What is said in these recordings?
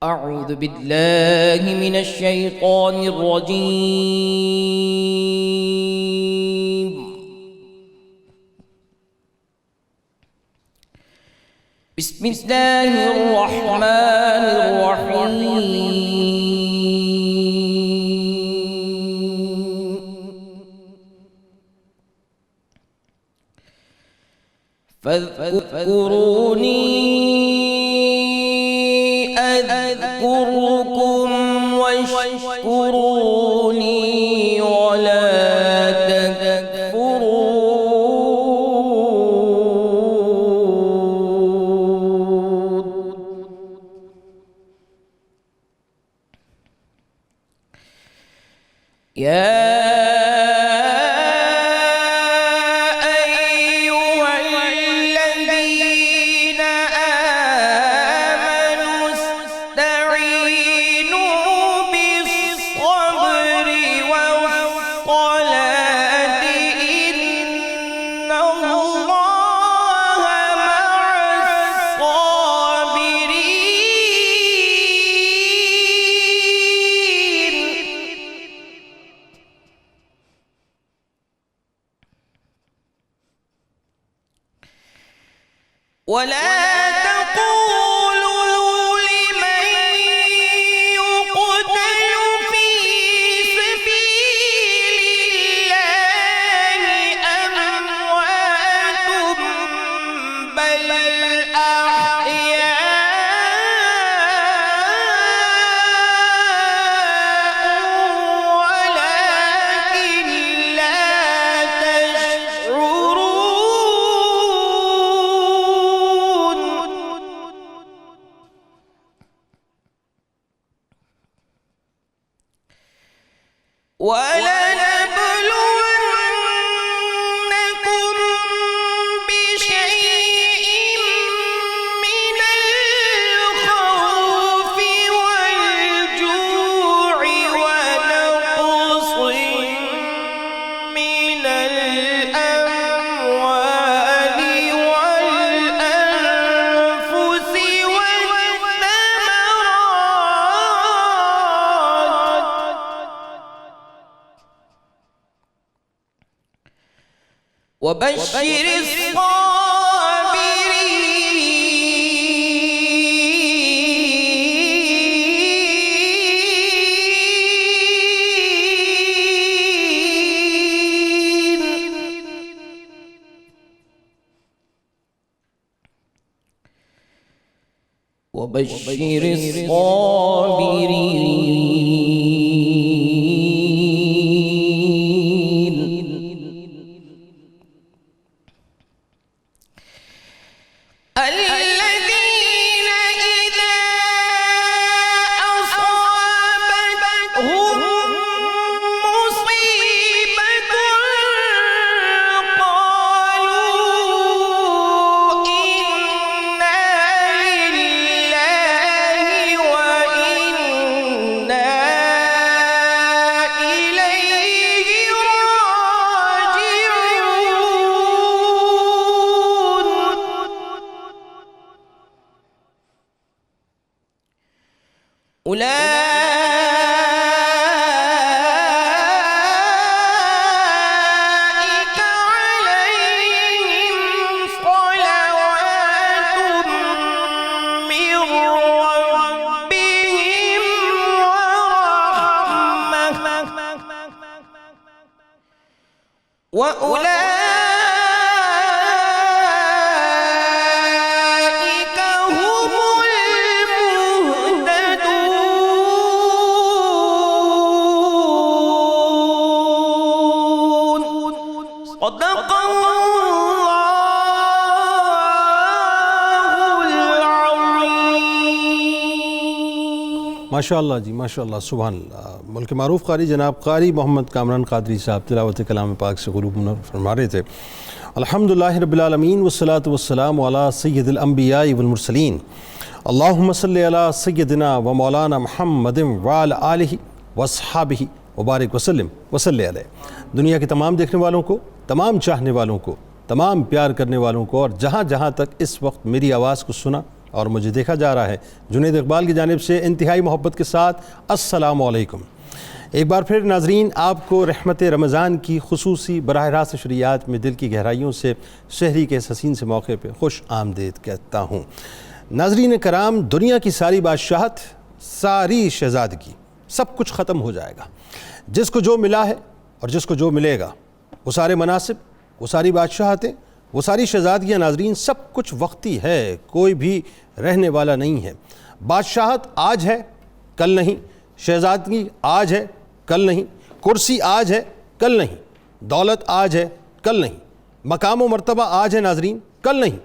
أعوذ بالله من الشيطان الرجيم. بسم الله الرحمن الرحيم. فاذكروني أذكركم واشكروا لي ولا تكفرون. يا ولا تقولوا لمن يقتل في سبيل الله أموات بل أحياء ولكن لا تشعرون. ولنبلونكم بشيء من الخوف والجوع ونقص من الأموال والأنفس والثمرات وبشر الذين إذا أصابتهم مصيبة قالوا إنا لله وإنا إليه راجعون. أولئك عليهم صلوات من ربهم ورحمة وأولئك هم المهتدون. صدق الله العظيم. ماشاءاللہ جی ماشاءاللہ سبحان اللہ. ملک معروف قاری جناب قاری محمد کامران قادری صاحب تلاوت کلام پاک سے قلوب منور فرما رہے تھے. الحمدللہ رب العالمین والصلاة والسلام علی سید الانبیاء والمرسلین. اللہم صلی علی سیدنا و مولانا محمد وعلی آلہ واصحابہ وبارک وسلم وصلی علیہ. دنیا کے تمام دیکھنے والوں کو، تمام چاہنے والوں کو، تمام پیار کرنے والوں کو، اور جہاں جہاں تک اس وقت میری آواز کو سنا اور مجھے دیکھا جا رہا ہے۔ جنید اقبال کی جانب سے انتہائی محبت کے ساتھ السلام علیکم۔ ایک بار پھر ناظرین آپ کو رحمت رمضان کی خصوصی براہ راست نشریات میں دل کی گہرائیوں سے شہری کے اس حسین سے موقع پہ خوش آمدید کہتا ہوں۔ ناظرین کرام، دنیا کی ساری بادشاہت، ساری شہزادگی، سب کچھ ختم ہو جائے گا۔ جس کو جو ملا ہے اور جس کو جو ملے گا، وہ سارے مناصب، وہ ساری بادشاہتیں، وہ ساری شہزادگیاں ناظرین سب کچھ وقتی ہے، کوئی بھی رہنے والا نہیں ہے۔ بادشاہت آج ہے، کل نہیں، شہزادگی آج ہے، کل نہیں، کرسی آج ہے، کل نہیں، دولت آج ہے، کل نہیں، مقام و مرتبہ آج ہے ناظرین، کل نہیں،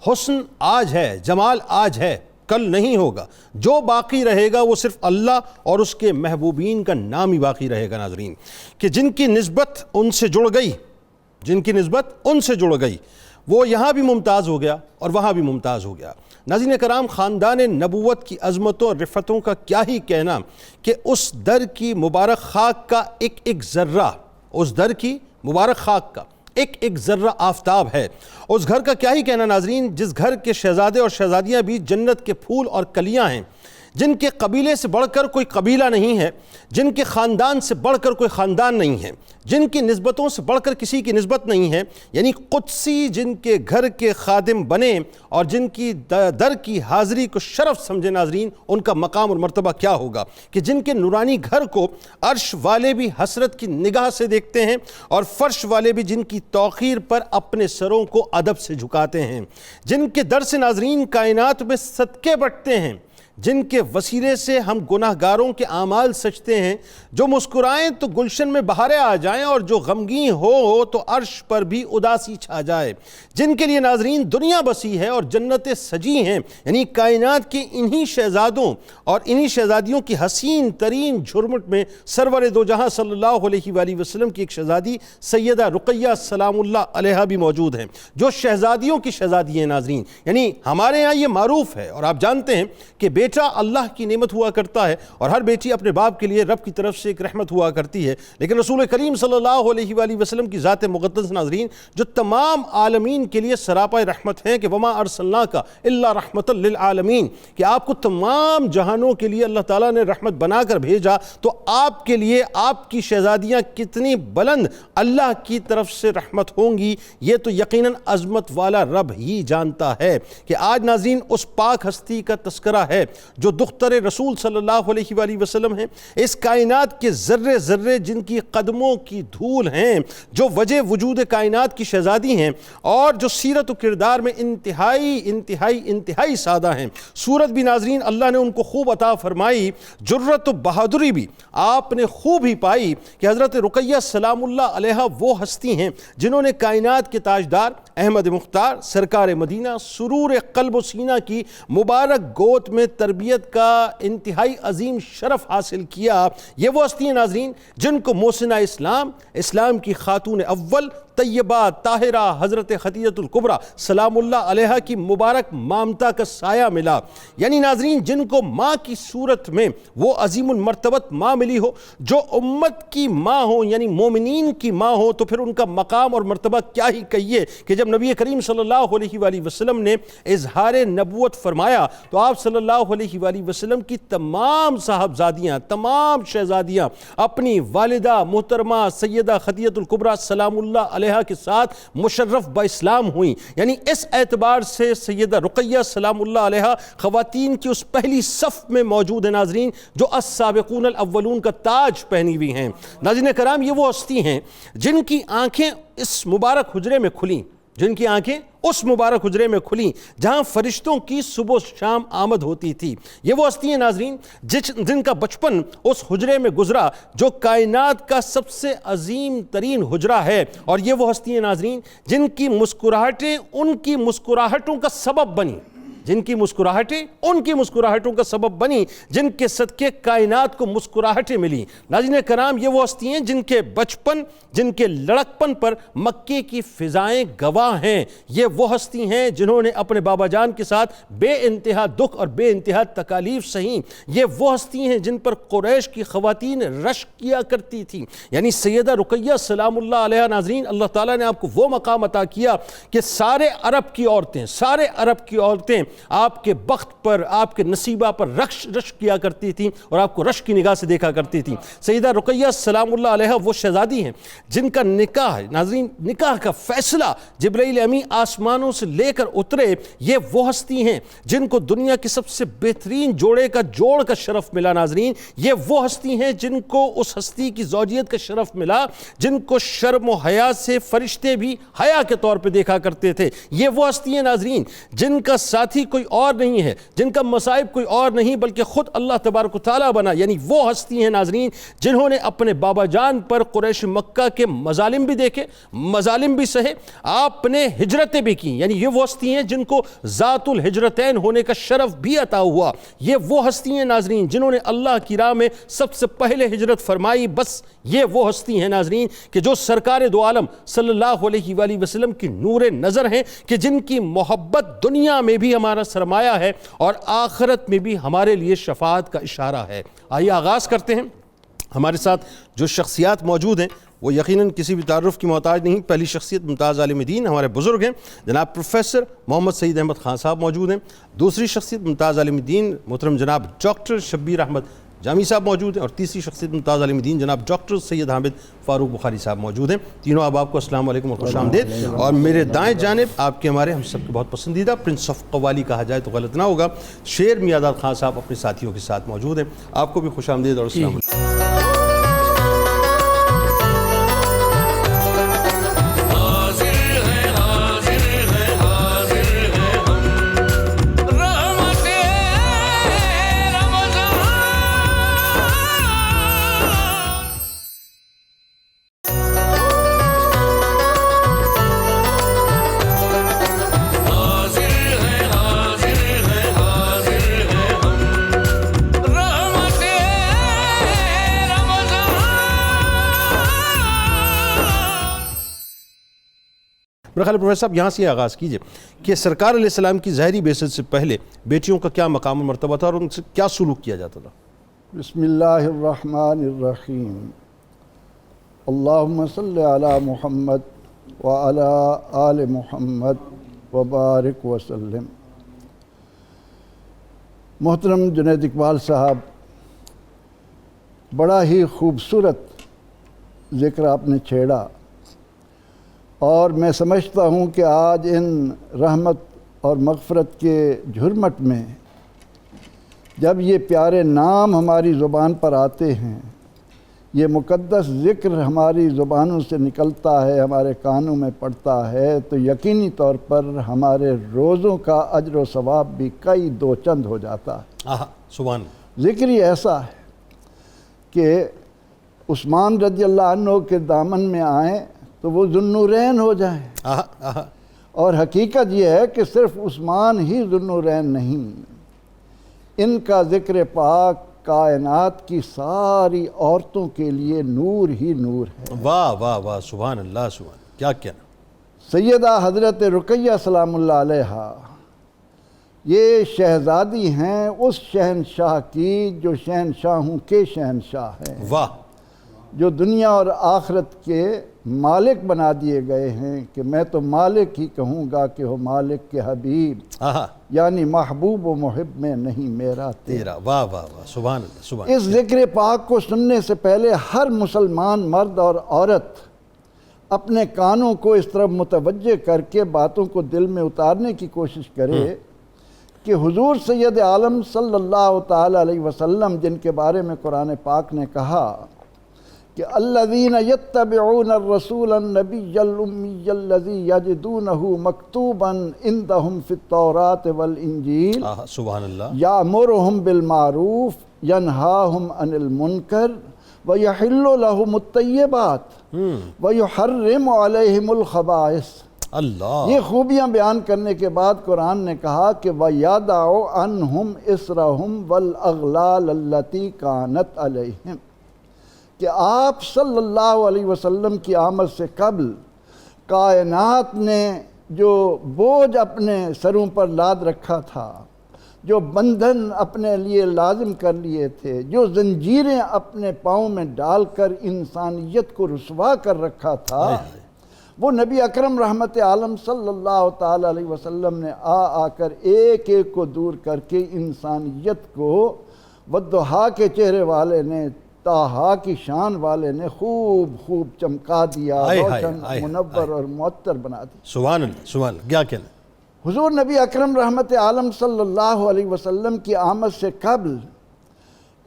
حسن آج ہے، جمال آج ہے، کل نہیں ہوگا۔ جو باقی رہے گا وہ صرف اللہ اور اس کے محبوبین کا نام ہی باقی رہے گا ناظرین، کہ جن کی نسبت ان سے جڑ گئی، جن کی نسبت ان سے جڑ گئی، وہ یہاں بھی ممتاز ہو گیا اور وہاں بھی ممتاز ہو گیا۔ ناظرین کرام، خاندان نبوت کی عظمتوں اور رفتوں کا کیا ہی کہنا کہ اس در کی مبارک خاک کا ایک ایک ذرہ، اس در کی مبارک خاک کا ایک ایک ذرہ آفتاب ہے۔ اس گھر کا کیا ہی کہنا ناظرین، جس گھر کے شہزادے اور شہزادیاں بھی جنت کے پھول اور کلیاں ہیں، جن کے قبیلے سے بڑھ کر کوئی قبیلہ نہیں ہے، جن کے خاندان سے بڑھ کر کوئی خاندان نہیں ہے، جن کی نسبتوں سے بڑھ کر کسی کی نسبت نہیں ہے، یعنی قدسی جن کے گھر کے خادم بنے اور جن کی در کی حاضری کو شرف سمجھے ناظرین، ان کا مقام اور مرتبہ کیا ہوگا، کہ جن کے نورانی گھر کو عرش والے بھی حسرت کی نگاہ سے دیکھتے ہیں اور فرش والے بھی جن کی توقیر پر اپنے سروں کو ادب سے جھکاتے ہیں، جن کے در سے ناظرین کائنات میں صدقے بٹتے ہیں، جن کے وسیلے سے ہم گناہ گاروں کے اعمال سجتے ہیں، جو مسکرائیں تو گلشن میں بہاریں آ جائیں اور جو غمگین ہو تو عرش پر بھی اداسی چھا جائے، جن کے لیے ناظرین دنیا بسی ہے اور جنتیں سجی ہیں، یعنی کائنات کے انہی شہزادوں اور انہی شہزادیوں کی حسین ترین جھرمٹ میں سرور دو جہاں صلی اللہ علیہ وآلہ وسلم کی ایک شہزادی سیدہ رقیہ سلام اللہ علیہا بھی موجود ہیں، جو شہزادیوں کی شہزادی ہیں ناظرین۔ یعنی ہمارے ہاں یہ معروف ہے اور آپ جانتے ہیں کہ بیٹا اللہ کی نعمت ہوا کرتا ہے اور ہر بیٹی اپنے باپ کے لیے رب کی طرف سے ایک رحمت ہوا کرتی ہے، لیکن رسول کریم صلی اللہ علیہ وآلہ وسلم کی ذات مقدس ناظرین جو تمام عالمین کے لیے سراپا رحمت ہیں، کہ وما ارسلناک الا رحمۃ للعالمین، کہ آپ کو تمام جہانوں کے لیے اللہ تعالیٰ نے رحمت بنا کر بھیجا، تو آپ کے لیے آپ کی شہزادیاں کتنی بلند اللہ کی طرف سے رحمت ہوں گی، یہ تو یقیناً عظمت والا رب ہی جانتا ہے۔ کہ آج ناظرین اس پاک ہستی کا تذکرہ ہے جو دختر رسول صلی اللہ علیہ وآلہ وسلم ہیں، اس کائنات کے ذرے ذرے جن کی قدموں کی دھول ہیں، جو وجہ وجود کائنات کی شہزادی ہیں اور جو سیرت و کردار میں انتہائی سادہ ہیں۔ صورت بھی ناظرین اللہ نے ان کو خوب عطا فرمائی، جرت و بہادری بھی آپ نے خوب ہی پائی، کہ حضرت رقیہ سلام اللہ علیہا وہ ہستی ہیں جنہوں نے کائنات کے تاجدار احمد مختار سرکار مدینہ سرور قلب و سینہ کی مبارک گود میں تربیت کا انتہائی عظیم شرف حاصل کیا۔ یہ وہ ہستی ہیں ناظرین جن کو محسنہ اسلام کی خاتون اول طیبہ طاہرہ حضرت خدیجہ الکبریٰ سلام اللہ علیہا کی مبارک مامتا کا سایہ ملا، یعنی ناظرین جن کو ماں کی صورت میں وہ عظیم المرتبت ماں ملی ہو، جو امت کی ماں ہو، یعنی مومنین کی ماں ہو، تو پھر ان کا مقام اور مرتبہ کیا ہی کہیے، کہ جب نبی کریم صلی اللہ علیہ وآلہ وسلم نے اظہار نبوت فرمایا تو آپ صلی اللہ علیہ وآلہ وسلم کی تمام صاحبزادیاں، تمام شہزادیاں اپنی والدہ محترمہ سیدہ خدیجہ الکبریٰ سلام اللہ علیہ کے ساتھ مشرف با اسلام ہوئیں، یعنی اس اعتبار سے سیدہ رقیہ سلام اللہ علیہ خواتین کی اس پہلی صف میں موجود ہیں ناظرین جو السابقون الاولون کا تاج پہنی ہوئی ہیں۔ ناظرین کرام، یہ وہ ہستی ہیں جن کی آنکھیں اس مبارک حجرے میں کھلیں، جن کی آنکھیں اس مبارک حجرے میں کھلیں جہاں فرشتوں کی صبح و شام آمد ہوتی تھی۔ یہ وہ ہستی ہیں ناظرین جن کا بچپن اس حجرے میں گزرا جو کائنات کا سب سے عظیم ترین حجرہ ہے، اور یہ وہ ہستی ہیں ناظرین جن کی مسکراہٹیں ان کی مسکراہٹوں کا سبب بنی، جن کی مسکراہٹیں ان کی مسکراہٹوں کا سبب بنی، جن کے صدقے کائنات کو مسکراہٹیں ملی۔ ناظرین کرام، یہ وہ ہستی ہیں جن کے بچپن، جن کے لڑکپن پر مکے کی فضائیں گواہ ہیں۔ یہ وہ ہستی ہیں جنہوں نے اپنے بابا جان کے ساتھ بے انتہا دکھ اور بے انتہا تکالیف سہیں۔ یہ وہ ہستی ہیں جن پر قریش کی خواتین رشک کیا کرتی تھیں، یعنی سیدہ رقیہ سلام اللہ علیہ ناظرین اللہ تعالیٰ نے آپ کو وہ مقام عطا کیا کہ سارے عرب کی عورتیں آپ کے بخت پر، آپ کے نصیبہ پر رشک کیا کرتی تھیں اور آپ کو رشک کی نگاہ سے دیکھا کرتی تھیں۔ سیدہ رقیہ سلام اللہ علیہ وہ شہزادی ہیں جن کا نکاح، ناظرین نکاح کا فیصلہ جبرائیل امین آسمانوں سے لے کر اترے۔ یہ وہ ہستی ہیں جن کو دنیا کے سب سے بہترین جوڑ کا شرف ملا۔ ناظرین یہ وہ ہستی ہیں جن کو اس ہستی کی زوجیت کا شرف ملا جن کو شرم و حیا سے فرشتے بھی حیا کے طور پہ دیکھا کرتے تھے۔ یہ وہ ہستی ہیں ناظرین جن کا ساتھی کوئی اور نہیں ہے، جن کا مصائب کوئی اور نہیں بلکہ خود اللہ تبارک و تعالیٰ بنا۔ یعنی وہ ہستی ہیں ناظرین جنہوں نے اپنے بابا جان پر قریش مکہ کے مظالم بھی دیکھے، مظالم بھی سہے، آپ نے ہجرتیں بھی کی۔ یعنی یہ وہ ہستی ہیں جن کو ذات الہجرتین ہونے کا شرف بھی عطا ہوا۔ یہ وہ ہستی ہیں ناظرین جنہوں نے اللہ کی راہ میں سب سے پہلے ہجرت فرمائی۔ بس یہ وہ ہستی ہیں ناظرین کہ جو سرکار دو عالم صلی اللہ علیہ وآلہ وسلم کی نور نظر ہیں، کہ جن کی محبت دنیا میں بھی ہمارا سرمایہ ہے اور آخرت میں بھی ہمارے لیے شفاعت کا اشارہ ہے۔ آئیے آغاز کرتے ہیں۔ ہمارے ساتھ جو شخصیات موجود ہیں وہ یقیناً کسی بھی تعارف کی محتاج نہیں۔ پہلی شخصیت ممتاز عالم دین ہمارے بزرگ ہیں جناب پروفیسر محمد سعید احمد خان صاحب موجود ہیں۔ دوسری شخصیت ممتاز عالم دین محترم جناب ڈاکٹر شبیر احمد جامی صاحب موجود ہیں، اور تیسری شخصیت ممتاز عالم دین جناب ڈاکٹر سید حامد فاروق بخاری صاحب موجود ہیں۔ تینوں آپ کو السلام علیکم اور خوش آمدید۔ اور میرے دائیں جانب آپ کے ہمارے ہم سب کے بہت پسندیدہ پرنس آف قوالی کہا جائے تو غلط نہ ہوگا، شیر میاداد خان صاحب اپنے ساتھیوں کے ساتھ موجود ہیں۔ آپ کو بھی خوش آمدید اور السلام علیکم۔ میرا خیال ہے پروفیسر صاحب یہاں سے آغاز کیجئے کہ سرکار علیہ السلام کی ظاہری بعثت سے پہلے بیٹیوں کا کیا مقام و مرتبہ تھا اور ان سے کیا سلوک کیا جاتا تھا؟ بسم اللہ الرحمن الرحیم، اللہم صلی علی محمد وعلی آل محمد وبارک وسلم۔ محترم جنید اقبال صاحب، بڑا ہی خوبصورت ذکر آپ نے چھیڑا، اور میں سمجھتا ہوں کہ آج ان رحمت اور مغفرت کے جھرمٹ میں جب یہ پیارے نام ہماری زبان پر آتے ہیں، یہ مقدس ذکر ہماری زبانوں سے نکلتا ہے، ہمارے کانوں میں پڑتا ہے، تو یقینی طور پر ہمارے روزوں کا اجر و ثواب بھی کئی دو چند ہو جاتا ہے۔ سبحان ذکر ہی ایسا ہے کہ عثمان رضی اللہ عنہ کے دامن میں آئیں تو وہ ذوالنورین ہو جائیں، اور حقیقت یہ ہے کہ صرف عثمان ہی ذوالنورین نہیں، ان کا ذکر پاک کائنات کی ساری عورتوں کے لیے نور ہی نور ہے۔ واہ واہ واہ، سبحان اللہ، سبحان، کیا کہنا۔ سیدہ حضرت رقیہ سلام اللہ علیہ یہ شہزادی ہیں اس شہنشاہ کی جو شہنشاہوں کے شہنشاہ ہیں، واہ، جو دنیا اور آخرت کے مالک بنا دیے گئے ہیں، کہ میں تو مالک ہی کہوں گا کہ ہو مالک کے حبیب، یعنی محبوب و محب میں نہیں میرا تیرا۔ واہ واہ واہ، سبحان اللہ، سبحان۔ اس ذکر پاک کو سننے سے پہلے ہر مسلمان مرد اور عورت اپنے کانوں کو اس طرف متوجہ کر کے باتوں کو دل میں اتارنے کی کوشش کرے کہ حضور سید عالم صلی اللہ تعالی علیہ وسلم، جن کے بارے میں قرآن پاک نے کہا کہ الذین یتبعون الرسول النبی الامی الذی یجدونہ مکتوبا عندہم فی التوراۃ والانجیل سبحان اللہ، یامرہم بالمعروف ینہاہم عن المنکر ویحل لہم الطیبات ویحرم علیہم الخبائث۔ اللہ، یہ خوبیاں بیان کرنے کے بعد قرآن نے کہا کہ وَيَدَعُ عَنْهُمْ إِسْرَهُمْ وَالْأَغْلَالَ الَّتِي كَانَتْ عَلَيْهِمْ، کہ آپ صلی اللہ علیہ وسلم کی آمد سے قبل کائنات نے جو بوجھ اپنے سروں پر لاد رکھا تھا، جو بندھن اپنے لیے لازم کر لیے تھے، جو زنجیریں اپنے پاؤں میں ڈال کر انسانیت کو رسوا کر رکھا تھا، وہ نبی اکرم رحمت عالم صلی اللہ تعالی علیہ وسلم نے آ کر ایک ایک کو دور کر کے انسانیت کو والضحیٰ کے چہرے والے نے، طٰہٰ کی شان والے نے خوب خوب چمکا دیا، روشن، منور اور معطر بنا دیا۔ سبحان اللہ، سبحان اللہ، کیا کہنا؟ حضور نبی اکرم رحمت عالم صلی اللہ علیہ وسلم کی آمد سے قبل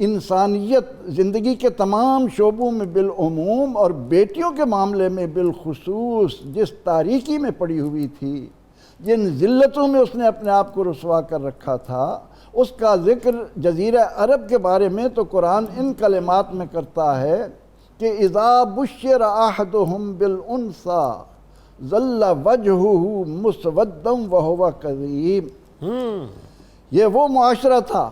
انسانیت زندگی کے تمام شعبوں میں بالعموم اور بیٹیوں کے معاملے میں بالخصوص جس تاریکی میں پڑی ہوئی تھی، جن ذلتوں میں اس نے اپنے آپ کو رسوا کر رکھا تھا، اس کا ذکر جزیرہ عرب کے بارے میں تو قرآن ان کلمات میں کرتا ہے کہ اذا بشر احدهم بالانثى ظل وجهه مسودا وهو كظيم۔ یہ وہ معاشرہ تھا،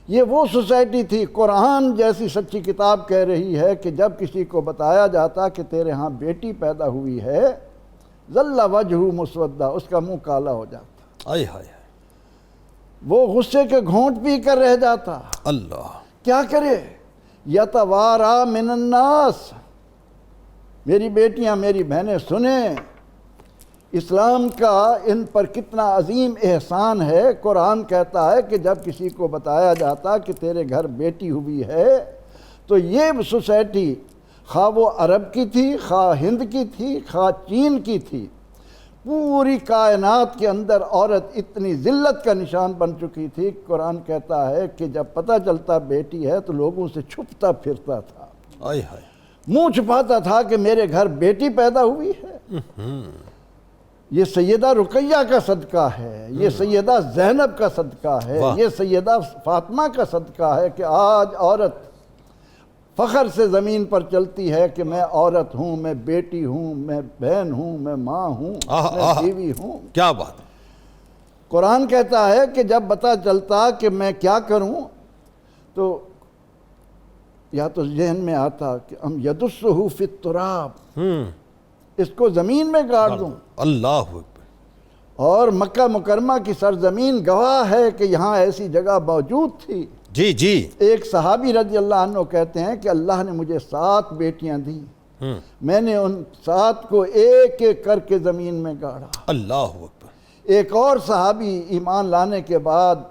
یہ وہ سوسائٹی تھی، قرآن جیسی سچی کتاب کہہ رہی ہے کہ جب کسی کو بتایا جاتا کہ تیرے ہاں بیٹی پیدا ہوئی ہے، ظل وجهه مسودا، اس کا منہ کالا ہو جاتا، آئے ہائے، وہ غصے کے گھونٹ پی کر رہ جاتا۔ اللہ، کیا کرے؟ یتوارا من الناس، میری بیٹیاں، میری بہنیں سنیں، اسلام کا ان پر کتنا عظیم احسان ہے۔ قرآن کہتا ہے کہ جب کسی کو بتایا جاتا کہ تیرے گھر بیٹی ہوئی ہے تو یہ سوسائٹی خواہ وہ عرب کی تھی، خواہ ہند کی تھی، خواہ چین کی تھی، پوری کائنات کے اندر عورت اتنی ذلت کا نشان بن چکی تھی۔ قرآن کہتا ہے کہ جب پتہ چلتا بیٹی ہے تو لوگوں سے چھپتا پھرتا تھا، آئے ہائے، منہ چھپاتا تھا کہ میرے گھر بیٹی پیدا ہوئی ہے۔ یہ سیدہ رقیہ کا صدقہ ہے، یہ سیدہ زینب کا صدقہ ہے، یہ سیدہ فاطمہ کا صدقہ ہے کہ آج عورت فخر سے زمین پر چلتی ہے کہ میں عورت ہوں، میں بیٹی ہوں، میں بہن ہوں، میں ماں ہوں، میں بیوی ہوں۔ کیا بات ہے! قرآن کہتا ہے کہ جب پتہ چلتا کہ میں کیا کروں تو یا تو ذہن میں آتا کہ ہم یدسہ فی التراب، اس کو زمین میں گاڑ دوں۔ اللہ اکبر! اور مکہ مکرمہ کی سرزمین گواہ ہے کہ یہاں ایسی جگہ موجود تھی۔ جی جی، ایک صحابی رضی اللہ عنہ کہتے ہیں کہ اللہ نے مجھے 7 بیٹیاں دیں، میں نے ان 7 کو ایک ایک کر کے زمین میں گاڑا۔ اللہ اکبر! ایک اور صحابی ایمان لانے کے بعد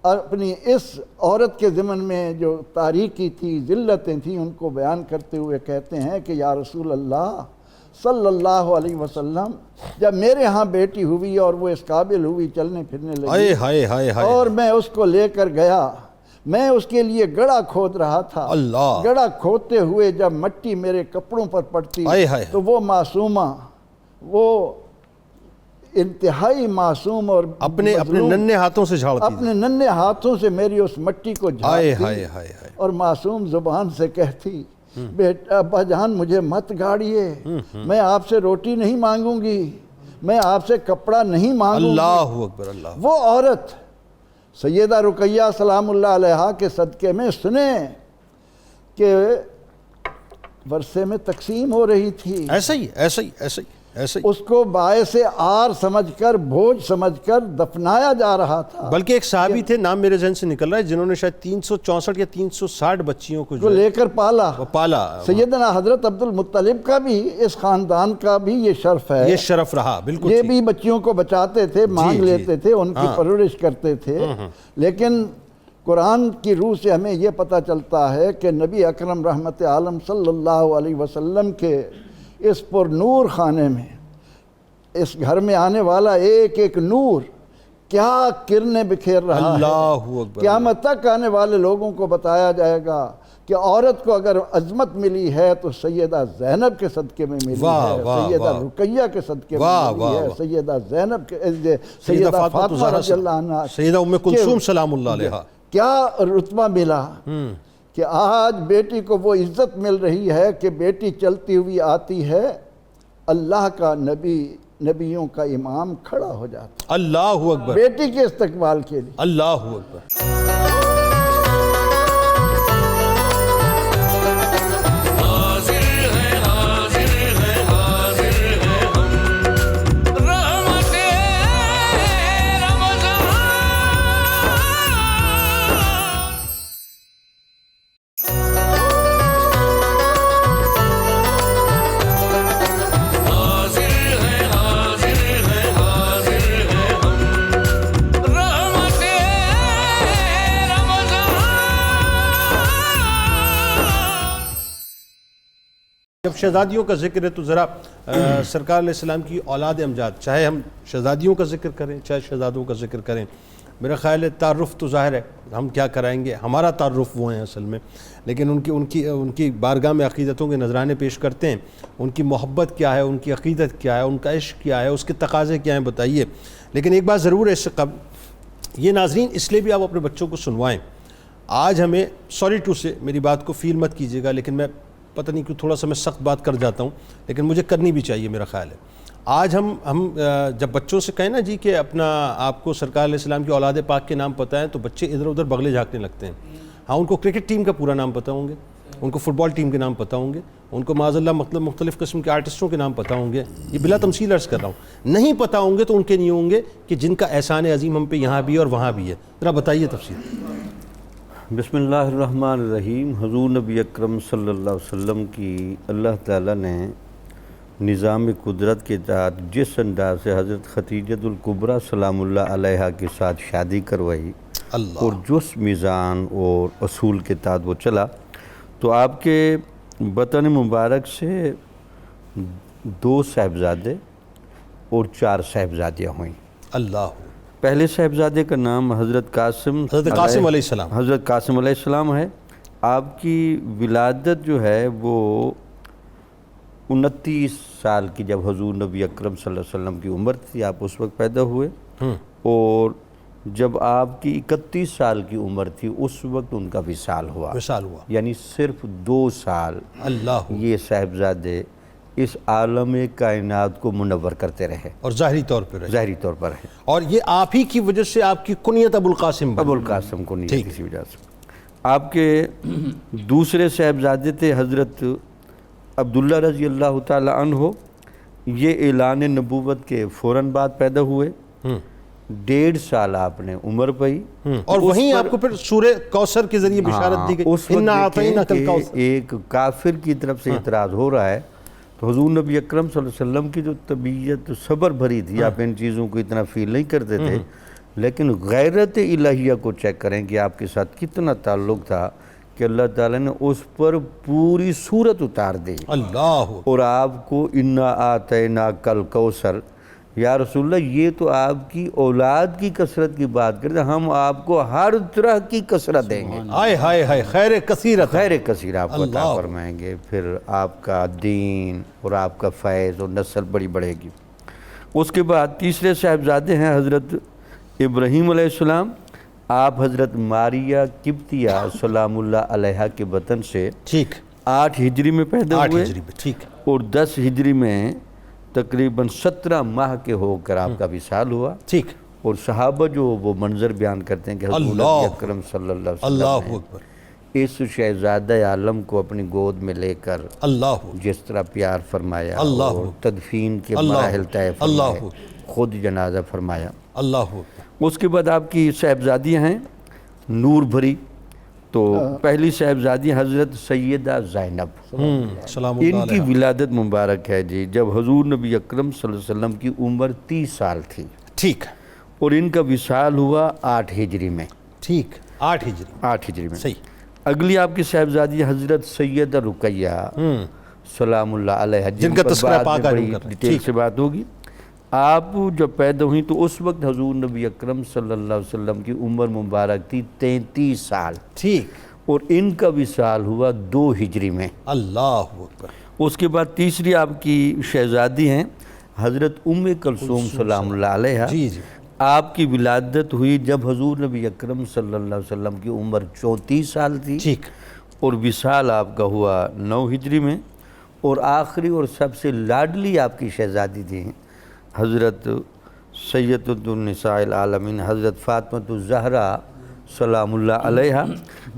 اپنی اس عورت کے ضمن میں جو تاریکی تھی، ذلتیں تھیں، ان کو بیان کرتے ہوئے کہتے ہیں کہ یا رسول اللہ صلی اللہ علیہ وسلم، جب میرے ہاں بیٹی ہوئی اور وہ اس قابل ہوئی، چلنے پھرنے لگی، ہائے ہائے ہائے، اور میں اس کو لے کر گیا، میں اس کے لیے گڑھا کھود رہا تھا۔ اللہ! گڑھا کھودتے ہوئے جب مٹی میرے کپڑوں پر پڑتی تو وہ معصومہ، وہ انتہائی معصوم اور اپنے ننھے ہاتھوں سے جھاڑتی، اپنے ننھے ہاتھوں سے میری اس مٹی کو جھاڑتی اور معصوم زبان سے کہتی، بیٹا ابا جان مجھے مت گاڑیے، میں آپ سے روٹی نہیں مانگوں گی، میں آپ سے کپڑا نہیں مانگوں گی۔ اللہ اکبر! اللہ! وہ عورت سیدہ رقیہ سلام اللہ علیہا کے صدقے میں سنیں کہ ورثے میں تقسیم ہو رہی تھی، ایسا ہی ایسا ہی ایسا ہی ایسا ہی، اس کو باعث آر سمجھ کر، بوجھ سمجھ کر دفنایا جا رہا تھا۔ بلکہ ایک صحابی تھے، نام میرے ذہن سے نکل رہا ہے، جنہوں نے شاید 364 یا 360 بچیوں کو جو لے کر پالا۔ سیدنا حضرت عبد المطلب کا بھی، اس خاندان کا بھی یہ شرف ہے، یہ شرف رہا، بالکل یہ بھی بچیوں کو بچاتے تھے، مانگ لیتے تھے، ان کی پرورش کرتے تھے۔ لیکن قرآن کی روح سے ہمیں یہ پتہ چلتا ہے کہ نبی اکرم رحمت عالم صلی اللہ علیہ وسلم کے اس پر نور خانے میں، اس گھر میں آنے والا ایک ایک نور کیا کرنے بکھیر رہا ہے۔ اللہ اکبر! قیامت تک آنے والے لوگوں کو بتایا جائے گا کہ عورت کو اگر عظمت ملی ہے تو سیدہ زینب کے صدقے میں ملی ہے، سیدہ رقیہ کے صدقے میں ملی ہے، سیدہ زینب کے، سیدہ فاطمہ رضی اللہ عنہ، سیدہ ام کلثوم سلام اللہ علیہا، کیا رتبہ ملا کہ آج بیٹی کو وہ عزت مل رہی ہے کہ بیٹی چلتی ہوئی آتی ہے، اللہ کا نبی، نبیوں کا امام کھڑا ہو جاتا، اللہ اکبر، بیٹی کے استقبال کے لیے۔ اللہ اکبر! جب شہزادیوں کا ذکر ہے تو ذرا سرکار علیہ السلام کی اولاد امجاد، چاہے ہم شہزادیوں کا ذکر کریں چاہے شہزادوں کا ذکر کریں، میرا خیال ہے تعارف تو ظاہر ہے ہم کیا کرائیں گے، ہمارا تعارف وہ ہیں اصل میں، لیکن ان کی بارگاہ میں عقیدتوں کے نذرانے پیش کرتے ہیں، ان کی محبت کیا ہے، ان کی عقیدت کیا ہے، ان کا عشق کیا ہے، اس کے تقاضے کیا ہیں بتائیے۔ لیکن ایک بات ضرور ہے اس سے قبل، یہ ناظرین اس لیے بھی آپ اپنے بچوں کو سنوائیں، آج ہمیں سوری ٹو سے میری بات کو فیل مت کیجیے گا، لیکن میں پتہ نہیں کیوں تھوڑا سا میں سخت بات کر جاتا ہوں، لیکن مجھے کرنی بھی چاہیے، میرا خیال ہے آج ہم جب بچوں سے کہیں نا جی کہ اپنا آپ کو سرکار علیہ السلام کی اولاد پاک کے نام پتہ ہے، تو بچے ادھر ادھر بغلے جھانکنے لگتے ہیں۔ ہاں ان کو کرکٹ ٹیم کا پورا نام پتہ ہوں گے، ان کو فٹ بال ٹیم کے نام پتہ ہوں گے، ان کو معاذ اللہ مختلف قسم کے آرٹسٹوں کے نام پتہ ہوں گے، یہ بلا تمثیل عرض کر رہا ہوں، نہیں پتہ ہوں گے تو ان کے نہیں ہوں گے کہ جن کا احسان عظیم ہم پہ یہاں بھی اور وہاں بھی ہے۔ ذرا بتائیے تفصیل۔ بسم اللہ الرحمن الرحیم۔ حضور نبی اکرم صلی اللہ علیہ وسلم کی اللہ تعالیٰ نے نظام قدرت کے تحت جس انداز سے حضرت خدیجۃ الکبریٰ سلام اللہ علیہا کے ساتھ شادی کروائی اور جس میزان اور اصول کے تحت وہ چلا، تو آپ کے بطن مبارک سے 2 صاحبزادے اور 4 صاحبزادیاں ہوئیں۔ اللہ پہلے صاحبزادے کا نام حضرت قاسم علیہ السلام ہے۔ آپ کی ولادت جو ہے وہ 29 سال کی جب حضور نبی اکرم صلی اللہ علیہ وسلم کی عمر تھی، آپ اس وقت پیدا ہوئے، اور جب آپ کی 31 سال کی عمر تھی اس وقت ان کا وصال ہوا، یعنی صرف 2 سال اللہ یہ صاحبزادے اس عالم کائنات کو منور کرتے رہے، اور ظاہری طور پر ہے، اور یہ آپ ہی کی وجہ سے آپ کی کنیت ابو القاسم کنیت کسی وجہ سے۔ آپ کے دوسرے صاحبزادے تھے حضرت عبداللہ رضی اللہ تعالی عنہ، یہ اعلان نبوت کے فوراً بعد پیدا ہوئے، 1.5 سال آپ نے عمر پائی، اور وہیں آپ کو پھر سورہ کوثر کے ذریعے بشارت دی گئی۔ اس وقت ایک کافر کی طرف سے اعتراض ہو رہا ہے، تو حضور نبی اکرم صلی اللہ علیہ وسلم کی جو طبیعت صبر بھری تھی، آپ ان چیزوں کو اتنا فیل نہیں کرتے تھے، لیکن غیرت الہیہ کو چیک کریں کہ آپ کے ساتھ کتنا تعلق تھا کہ اللہ تعالیٰ نے اس پر پوری صورت اتار دی، اللہ، اور آپ کو انا آتیناک الکوثر، یا رسول اللہ یہ تو آپ کی اولاد کی کثرت کی بات کرتے ہیں، ہم آپ کو ہر طرح کی کثرت دیں گے، ہائے خیر کثیر آپ کو عطا فرمائیں گے، پھر آپ کا دین اور آپ کا فیض اور نسل بڑی بڑھے گی۔ اس کے بعد تیسرے صاحبزادے ہیں حضرت ابراہیم علیہ السلام، آپ حضرت ماریہ قبطیہ سلام اللہ علیہا کے بطن سے 8 ہجری میں پیدا ہوئے، اور 10 ہجری میں تقریباً 17 ماہ کے ہو کر آپ کا وصال ہوا، اور صحابہ جو وہ منظر بیان کرتے ہیں کہ حضور نبی اکرم صلی اللہ علیہ وسلم نے اس شہزادہ عالم کو اپنی گود میں لے کر جس طرح پیار فرمایا اور تدفین کے مراحل طے فرمائے، خود جنازہ فرمایا۔ اس کے بعد آپ کی صاحبزادیاں ہیں نور بھری، تو پہلی صاحبزادی حضرت سیدہ زینب، ان کی ولادت مبارک ہے جی جب حضور نبی اکرم صلی اللہ علیہ وسلم کی عمر 30 سال تھی، اور ان کا وصال ہوا 8 ہجری میں، 8 ہجری میں۔ اگلی آپ کی صاحبزادی حضرت سیدہ رقیہ سلام اللہ علیہ، جن کا تذکرہ پاک بڑی ڈیٹیل سے بات ہوگی۔ آپ جب پیدا ہوئی تو اس وقت حضور نبی اکرم صلی اللہ علیہ وسلم کی عمر مبارک تھی 33 سال، اور ان کا وصال ہوا 2 ہجری میں۔ اس کے بعد تیسری آپ کی شہزادی ہیں حضرت ام کلثوم سلام اللہ علیہ، آپ کی ولادت ہوئی جب حضور نبی اکرم صلی اللہ علیہ وسلم کی عمر 34 سال تھی، اور وصال آپ کا ہوا 9 ہجری میں۔ اور آخری اور سب سے لاڈلی آپ کی شہزادی تھی حضرت سیدۃ النساء العالمین حضرت فاطمہ الزہرا سلام اللہ علیہا،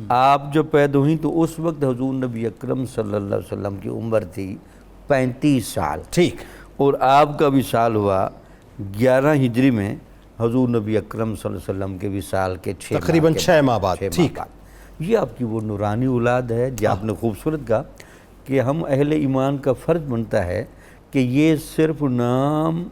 آپ جب پیدا ہوئیں تو اس وقت حضور نبی اکرم صلی اللہ علیہ وسلم کی عمر تھی 35 سال، اور آپ کا وصال ہوا 11 ہجری میں، حضور نبی اکرم صلی اللہ علیہ وسلم کے وصال کے تقریباً 6 ماہ بعد۔ یہ آپ کی وہ نورانی اولاد ہے جو آپ نے خوبصورت کہا کہ ہم اہل ایمان کا فرض بنتا ہے کہ یہ صرف نام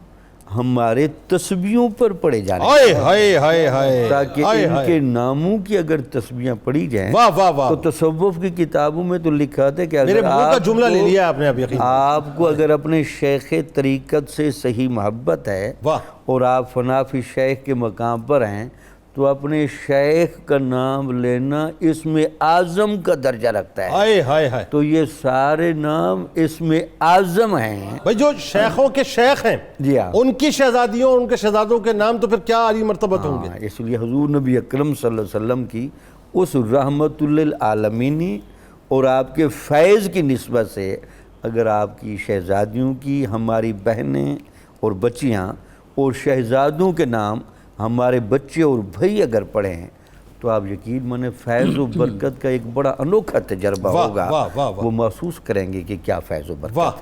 ہمارے تسبیحوں پر پڑھے جانے ہائے ہائے ہائے ہائے تاکہ ان کے ناموں کی اگر تسبیحاں پڑھی جائیں واہ واہ واہ، تو تصوف کی کتابوں میں تو لکھا تھا کہ میرے اگر منہ کا جملہ لے لیا آپ نے اب یقین، آپ کو اگر اپنے شیخ طریقت سے صحیح محبت ہے واہ، اور آپ فنا فی شیخ کے مقام پر ہیں تو اپنے شیخ کا نام لینا اسم اعظم کا درجہ رکھتا ہے. ہائے ہائے ہائے. تو یہ سارے نام اسم اعظم ہیں. بھائی جو شیخوں کے شیخ ہیں جی ہاں، ان کی شہزادیوں اور ان کے شہزادوں کے نام تو پھر کیا عالی مرتبت ہوں گے. اس لیے حضور نبی اکرم صلی اللہ علیہ وسلم کی اس رحمت للعالمینی اور آپ کے فیض کی نسبت سے اگر آپ کی شہزادیوں کی ہماری بہنیں اور بچیاں اور شہزادوں کے نام ہمارے بچے اور بھائی اگر پڑھیں ہیں تو آپ یقین مانیں فیض و برکت کا ایک بڑا انوکھا تجربہ ہوگا. وہ محسوس کریں گے کہ کیا فیض و برکت.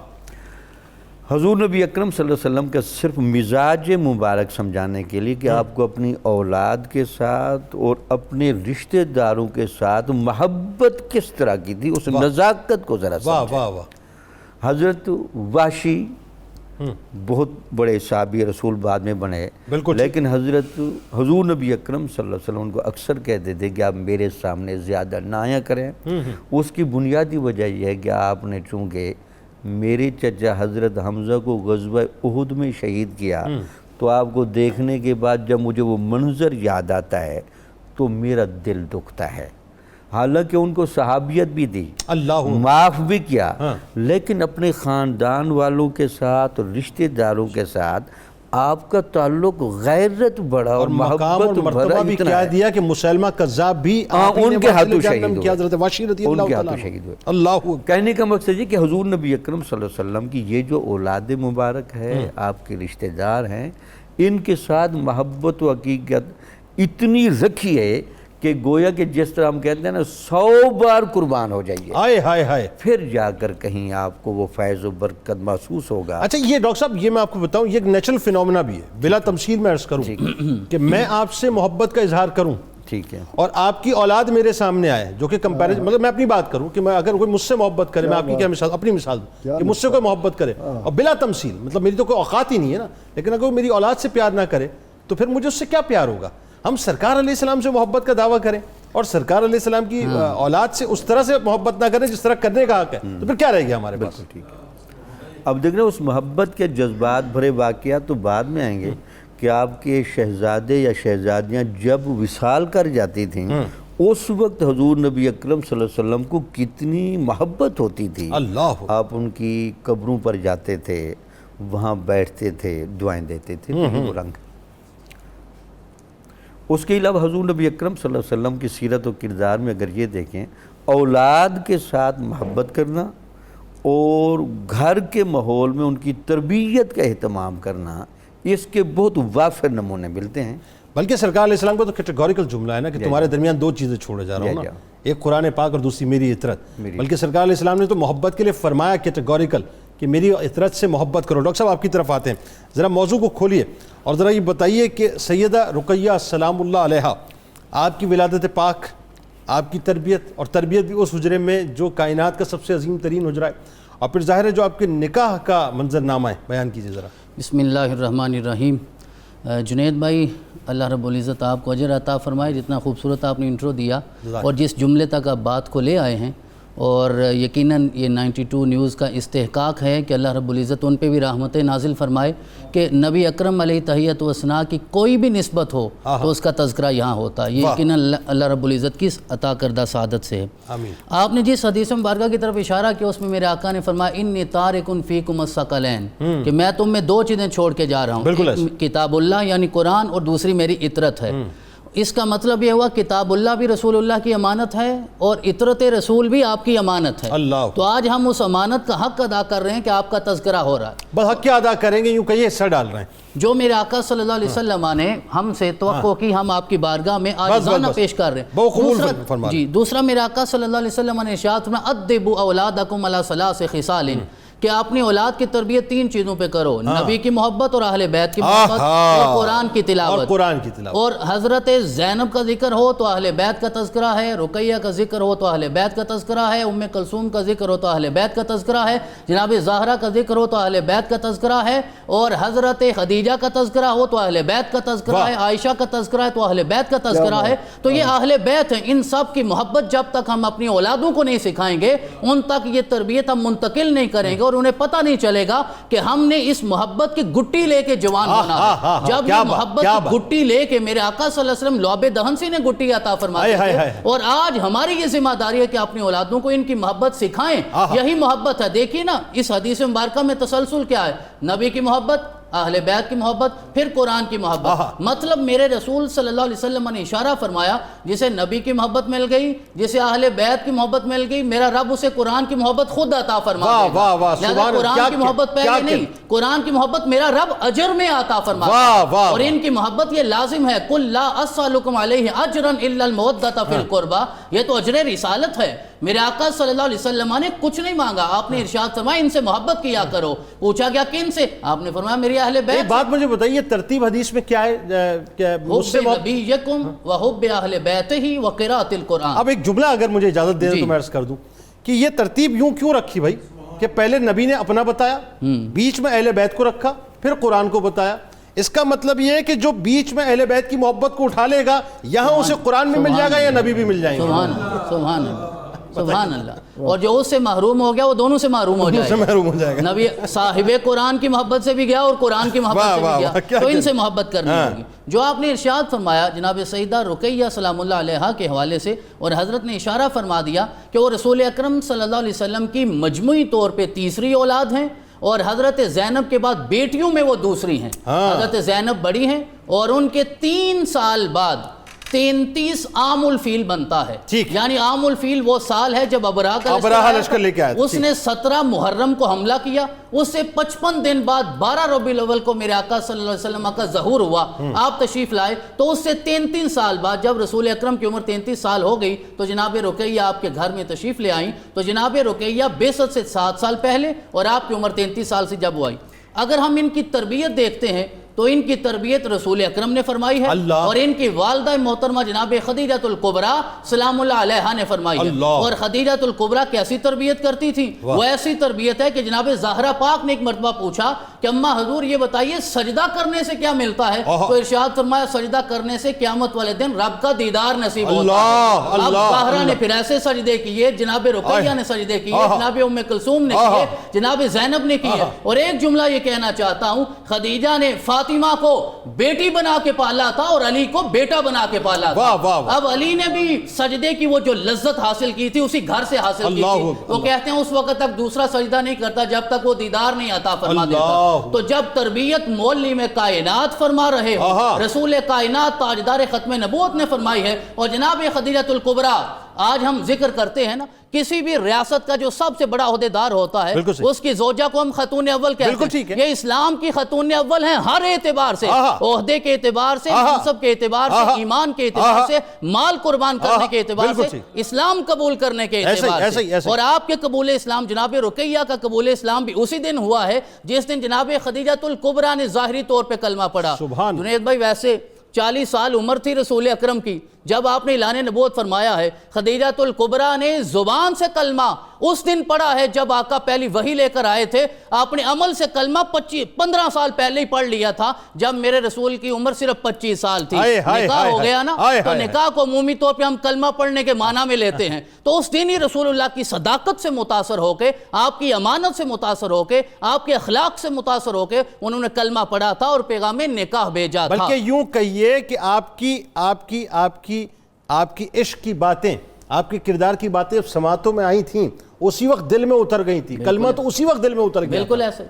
حضور نبی اکرم صلی اللہ علیہ وسلم کا صرف مزاج مبارک سمجھانے کے لیے کہ آپ کو اپنی اولاد کے ساتھ اور اپنے رشتہ داروں کے ساتھ محبت کس طرح کی تھی اس نزاکت کو ذرا سمجھیں. حضرت وحشی بہت بڑے صحابی رسول بعد میں بنے، لیکن حضور نبی اکرم صلی اللہ علیہ وسلم ان کو اکثر کہتے تھے کہ آپ میرے سامنے زیادہ نہ آیا کریں. اس کی بنیادی وجہ یہ ہے کہ آپ نے چونکہ میرے چچا حضرت حمزہ کو غزوہ احد میں شہید کیا تو آپ کو دیکھنے کے بعد جب مجھے وہ منظر یاد آتا ہے تو میرا دل دکھتا ہے. حالانکہ ان کو صحابیت بھی دی، اللہ معاف بھی کیا، لیکن اپنے خاندان والوں کے ساتھ رشتہ داروں کے ساتھ آپ کا تعلق غیرت بڑا اور مقام اور مرتبہ بھی کیا دیا کہ مسلمہ کذاب بھی ان کے ہاتھوں شہید ہوئے. حضرت وحشی رضی اللہ تعالیٰ عنہ. اللہ کہنے کا مقصد یہ کہ حضور نبی اکرم صلی اللہ علیہ وسلم کی یہ جو اولاد مبارک ہے، آپ کے رشتہ دار ہیں، ان کے ساتھ محبت و حقیقت اتنی رکھی ہے کہ گویا کہ جس طرح ہم کہتے ہیں نا 100 بار قربان ہو جائیے، آئے ہائے ہائے، پھر جا کر کہیں آپ کو وہ فیض و برکت محسوس ہوگا. اچھا یہ ڈاکٹر صاحب یہ میں آپ کو بتاؤں یہ ایک نیچرل فینومینا بھی ہے، بلا تمثیل میں عرض کروں کہ میں آپ سے محبت کا اظہار کروں، ٹھیک ہے، اور آپ کی اولاد میرے سامنے آئے جو کہ کمپیریزن، مطلب میں اپنی بات کروں کہ میں اگر کوئی مجھ سے محبت کرے، میں آپ کی کیا مثال، اپنی مثال دوں کہ مجھ سے کوئی محبت کرے اور بلا تمثیل، مطلب میری تو کوئی اوقات ہی نہیں ہے نا، لیکن اگر وہ میری اولاد سے پیار نہ کرے تو پھر مجھے اس سے کیا پیار ہوگا. ہم سرکار علیہ السلام سے محبت کا دعویٰ کریں اور سرکار علیہ السلام کی اولاد سے اس طرح سے محبت نہ کریں جس طرح کرنے کا حق ہے، تو پھر کیا رہے گی ہمارے پاس. ٹھیک ہے. اب دیکھ رہے اس محبت کے جذبات بھرے واقعات تو بعد میں آئیں گے کہ آپ کے شہزادے یا شہزادیاں جب وصال کر جاتی تھیں اس وقت حضور نبی اکرم صلی اللہ علیہ وسلم کو کتنی محبت ہوتی تھی. اللہ آپ ان کی قبروں پر جاتے تھے، وہاں بیٹھتے تھے، دعائیں دیتے تھے. وہ رنگ اس کے علاوہ حضور نبی اکرم صلی اللہ علیہ وسلم کی سیرت و کردار میں اگر یہ دیکھیں، اولاد کے ساتھ محبت کرنا اور گھر کے ماحول میں ان کی تربیت کا اہتمام کرنا، اس کے بہت وافر نمونے ملتے ہیں. بلکہ سرکار علیہ السلام کو تو کیٹیگوریکل جملہ ہے نا کہ تمہارے درمیان 2 چیزیں چھوڑے جا رہا ہوں نا، ایک قرآن پاک اور دوسری میری اطرت. بلکہ سرکار علیہ السلام نے تو محبت کے لیے فرمایا کیٹیگوریکل کہ میری اطرت سے محبت کرو. ڈاکٹر صاحب آپ کی طرف آتے ہیں، ذرا موضوع کو کھولیے اور ذرا یہ بتائیے کہ سیدہ رقیہ سلام اللہ علیہا، آپ کی ولادت پاک، آپ کی تربیت اور تربیت بھی اس حجرے میں جو کائنات کا سب سے عظیم ترین حجرہ ہے، اور پھر ظاہر ہے جو آپ کے نکاح کا منظرنامہ ہے، بیان کیجیے ذرا. بسم اللہ الرحمن الرحیم. جنید بھائی اللہ رب العزت آپ کو اجر عطا فرمائے، جتنا خوبصورت آپ نے انٹرو دیا اور جس جملے تک آپ بات کو لے آئے ہیں، اور یقیناً یہ 92 نیوز کا استحقاق ہے کہ اللہ رب العزت ان پہ بھی رحمتیں نازل فرمائے کہ نبی اکرم علیہ تحیت و ثنا کی کوئی بھی نسبت ہو تو اس کا تذکرہ یہاں ہوتا ہے. یہ یقیناً اللہ رب العزت کی عطا کردہ سعادت سے ہے. آپ نے جس حدیث مبارکہ کی طرف اشارہ کیا اس میں میرے آقا نے فرمایا انی تارک فیکم الثقلین، کہ میں تم میں 2 چیزیں چھوڑ کے جا رہا ہوں، کتاب اللہ یعنی قرآن، اور دوسری میری اطرت ہے. اس کا مطلب یہ ہوا کتاب اللہ بھی رسول اللہ کی امانت ہے اور اطرت رسول بھی آپ کی امانت ہے. تو آج ہم اس امانت کا حق ادا کر رہے ہیں کہ آپ کا تذکرہ ہو رہا ہے. بس حق کیا ادا کریں گے، یوں کہیے حصہ ڈال رہے ہیں. جو میرے آقا صلی اللہ علیہ وسلم نے ہم سے توقع کی ہم آپ کی بارگاہ میں عاجزانہ پیش کر رہے ہیں. دوسرا میرے آقا صلی اللہ علیہ وسلم نے ارشاد فرمایا ادبوا اولادکم علی 3 خصال، کہ اپنی اولاد کی تربیت 3 چیزوں پہ کرو، نبی کی محبت اور اہل بیت کی محبت اور قرآن کی تلاوت۔ اور حضرت زینب کا ذکر ہو تو اہل بیت کا تذکرہ ہے، رقیہ کا ذکر ہو تو اہل بیت کا تذکرہ ہے، ام کلثوم کا ذکر ہو تو اہل بیت کا تذکرہ ہے، جناب زہرا کا ذکر ہو تو اہل بیت کا تذکرہ ہے، اور حضرت خدیجہ کا تذکرہ ہو تو اہل بیت کا تذکرہ ہے، عائشہ کا تذکرہ ہے تو اہل بیت کا تذکرہ ہے۔ تو یہ اہل بیت ہیں، ان سب کی محبت جب تک ہم اپنی اولادوں کو نہیں سکھائیں گے، ان تک یہ تربیت ہم منتقل نہیں کریں گے، اور انہیں پتہ نہیں چلے گا کہ ہم نے اس محبت کی گٹی لے کے جوان بنا ہے۔ جب یہ محبت کی گٹی لے کے میرے آقا صلی اللہ علیہ وسلم لعب دہن سے نے گٹی عطا فرماتے تھے، اور آج ہماری یہ ذمہ داری ہے کہ اپنی اولادوں کو ان کی محبت سکھائیں۔ یہی محبت ہے۔ دیکھیے نا اس حدیث مبارکہ میں تسلسل کیا ہے، نبی کی محبت، اہل بیت کی محبت، پھر قرآن کی محبت۔ مطلب میرے رسول صلی اللہ علیہ وسلم نے اشارہ فرمایا، جسے نبی کی محبت مل گئی، جسے اہل بیت کی محبت مل گئی، میرا رب اسے قرآن کی محبت خود عطا فرما دے گا۔ لہذا قرآن کی محبت پہلے نہیں، قرآن کی محبت میرا رب اجر میں عطا فرما دے گا، اور ان کی محبت یہ لازم ہے، قُلْ لَا أَسْأَلُكُمْ عَلَيْهِ أَجْرًا إِلَّا الْمَوَدَّةَ فِي الْقُرْبَى، یہ تو اجر رسالت ہے۔ میرے آقا صلی اللہ علیہ وسلم نے کچھ نہیں مانگا، آپ نے ارشاد فرمایا ان سے محبت کیا کرو۔ پوچھا گیا کن سے؟ آپ نے فرمایا میری اہل بیت۔ ایک بات مجھے بتائیے، ترتیب حدیث میں کیا ہے؟ حب نبیکم وحب اہل بیتہ وقراءۃ القرآن۔ اب ایک جملہ اگر مجھے اجازت دے تو میں عرض کر دوں کہ یہ ترتیب یوں کیوں رکھی بھائی، کہ پہلے نبی نے اپنا بتایا، بیچ میں اہل بیت کو رکھا، پھر قرآن کو بتایا۔ اس کا مطلب یہ ہے کہ جو بیچ میں اہل بیت کی محبت کو اٹھا لے گا، یہاں اسے قرآن میں مل جائے گا یا نبی بھی مل جائیں گے۔ سبحان اللہ، سبحان اللہ، سبحان اللہ۔ اور جو اس سے محروم ہو گیا وہ دونوں سے محروم ہو جائے گا۔ نبی صاحب قرآن کی محبت سے بھی گیا اور قرآن کی محبت سے بھی گیا، تو ان سے محبت کرنی ہوگی۔ جو آپ نے ارشاد فرمایا جناب سیدہ رقیہ سلام اللہ علیہا کے حوالے سے، اور حضرت نے اشارہ فرما دیا کہ وہ رسول اکرم صلی اللہ علیہ وسلم کی مجموعی طور پہ تیسری اولاد ہیں، اور حضرت زینب کے بعد بیٹیوں میں وہ دوسری ہیں۔ حضرت زینب بڑی ہیں، اور ان کے 3 سال بعد 33 عام الفیل بنتا ہے، یعنی عام الفیل وہ سال ہے جب ابراہ لشکر لے کے آیا، اس نے 17 محرم کو حملہ کیا، اس سے 55 دن بعد 12 ربیع الاول کو میرے آقا صلی اللہ علیہ وسلم کا ظہور ہوا، آپ تشریف لائے، تو اس سے 33 سال بعد جب رسول اکرم کی عمر 33 سال ہو گئی تو جناب رقیہ آپ کے گھر میں تشریف لے آئیں۔ تو جناب رقیہ بعثت سے 7 سال پہلے، اور آپ کی عمر 33 سال سے جب ہوئی۔ اگر ہم ان کی تربیت دیکھتے ہیں تو ان کی تربیت رسول اکرم نے فرمائی ہے، اور ان کی والدہ محترمہ جناب خدیجۃ الکبریٰ سلام اللہ علیہا نے فرمائی ہے۔ اور خدیجۃ الکبریٰ کیسی تربیت کرتی تھی؟ وہ ایسی تربیت ہے کہ جناب زہرا پاک نے ایک مرتبہ پوچھا کہ اماں حضور یہ بتائیے سجدہ کرنے سے کیا ملتا ہے؟ تو ارشاد فرمایا سجدہ کرنے سے قیامت والے دن رب کا دیدار نصیب ہوتا ہے۔ اب زہرا نے پھر ایسے سجدے کیے، جناب رقیہ نے سجدے کیے، جناب ام کلثوم نے کیے، جناب زینب نے کیے۔ اور ایک جملہ یہ کہنا چاہتا ہوں، خدیجہ نے فاطمہ کو بیٹی بنا کے پالا تھا اور علی کو بیٹا بنا کے پالا تھا۔ اب علی نے بھی سجدے کی وہ جو لذت حاصل کی تھی اسی گھر سے حاصل کی تھی۔ وہ کہتے ہیں اس وقت تک دوسرا سجدہ نہیں کرتا جب تک وہ دیدار نہیں عطا فرما دیتا۔ تو جب تربیت معلم کائنات فرما رہے ہو، رسول کائنات تاجدار ختم نبوت نے فرمائی ہے، اور جناب خدیجۃ الکبریٰ، آج ہم ذکر کرتے ہیں نا کسی بھی ریاست کا جو سب سے بڑا عہدیدار ہوتا ہے اس کی زوجہ کو ہم خاتون اول کہتے ہیں۔ یہ اسلام کی خاتون اول ہیں ہر اعتبار سے، عہدے کے اعتبار سے، منصب کے اعتبار سے، ایمان کے اعتبار سے، مال قربان کرنے کے اعتبار سے، اسلام قبول کرنے کے اعتبار سے۔ اور آپ کے قبول اسلام جناب رقیہ کا قبول اسلام بھی اسی دن ہوا ہے جس دن جناب خدیجۃ الکبریٰ نے ظاہری طور پہ کلمہ پڑھا۔ جنید بھائی ویسے 40 سال عمر تھی رسول اکرم کی جب آپ نے اعلان نبوت فرمایا ہے، خدیجۃ الکبریٰ نے زبان سے کلمہ اس دن پڑھا ہے جب آقا پہلی وحی لے کر آئے تھے۔ آپ نے عمل سے کلمہ 15 سال پہلے ہی پڑھ لیا تھا جب میرے رسول کی عمر صرف 25 سال تھی۔ نکاح ہو گیا نا، تو نکاح کو عمومی طور پہ ہم کلمہ پڑھنے کے معنی میں لیتے ہیں۔ تو اس دن ہی رسول اللہ کی صداقت سے متاثر ہو کے، آپ کی امانت سے متاثر ہو کے، آپ کے اخلاق سے متاثر ہو کے انہوں نے کلمہ پڑھا تھا اور پیغام نکاح بھیجا تھا۔ بلکہ یوں کہیے کہ آپ کی عشق کی باتیں، آپ کی کردار کی باتیں سماعتوں میں آئی تھیں، اسی وقت دل میں اتر گئی تھی، کلمہ تو اسی وقت دل میں اتر گیا۔ بالکل ایسے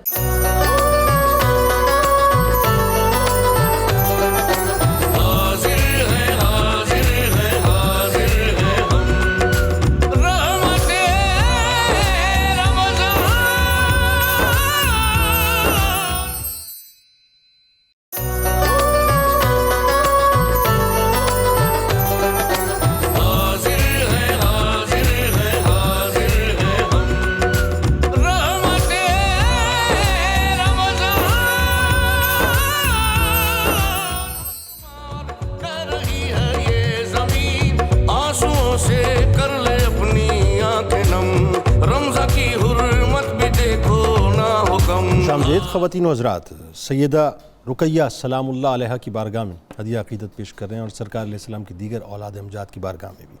آمدید خواتین و حضرات، سیدہ رقیہ سلام اللہ علیہ کی بارگاہ میں ہدیہ عقیدت پیش کر رہے ہیں، اور سرکار علیہ السلام کی دیگر اولاد امجاد کی بارگاہ میں بھی۔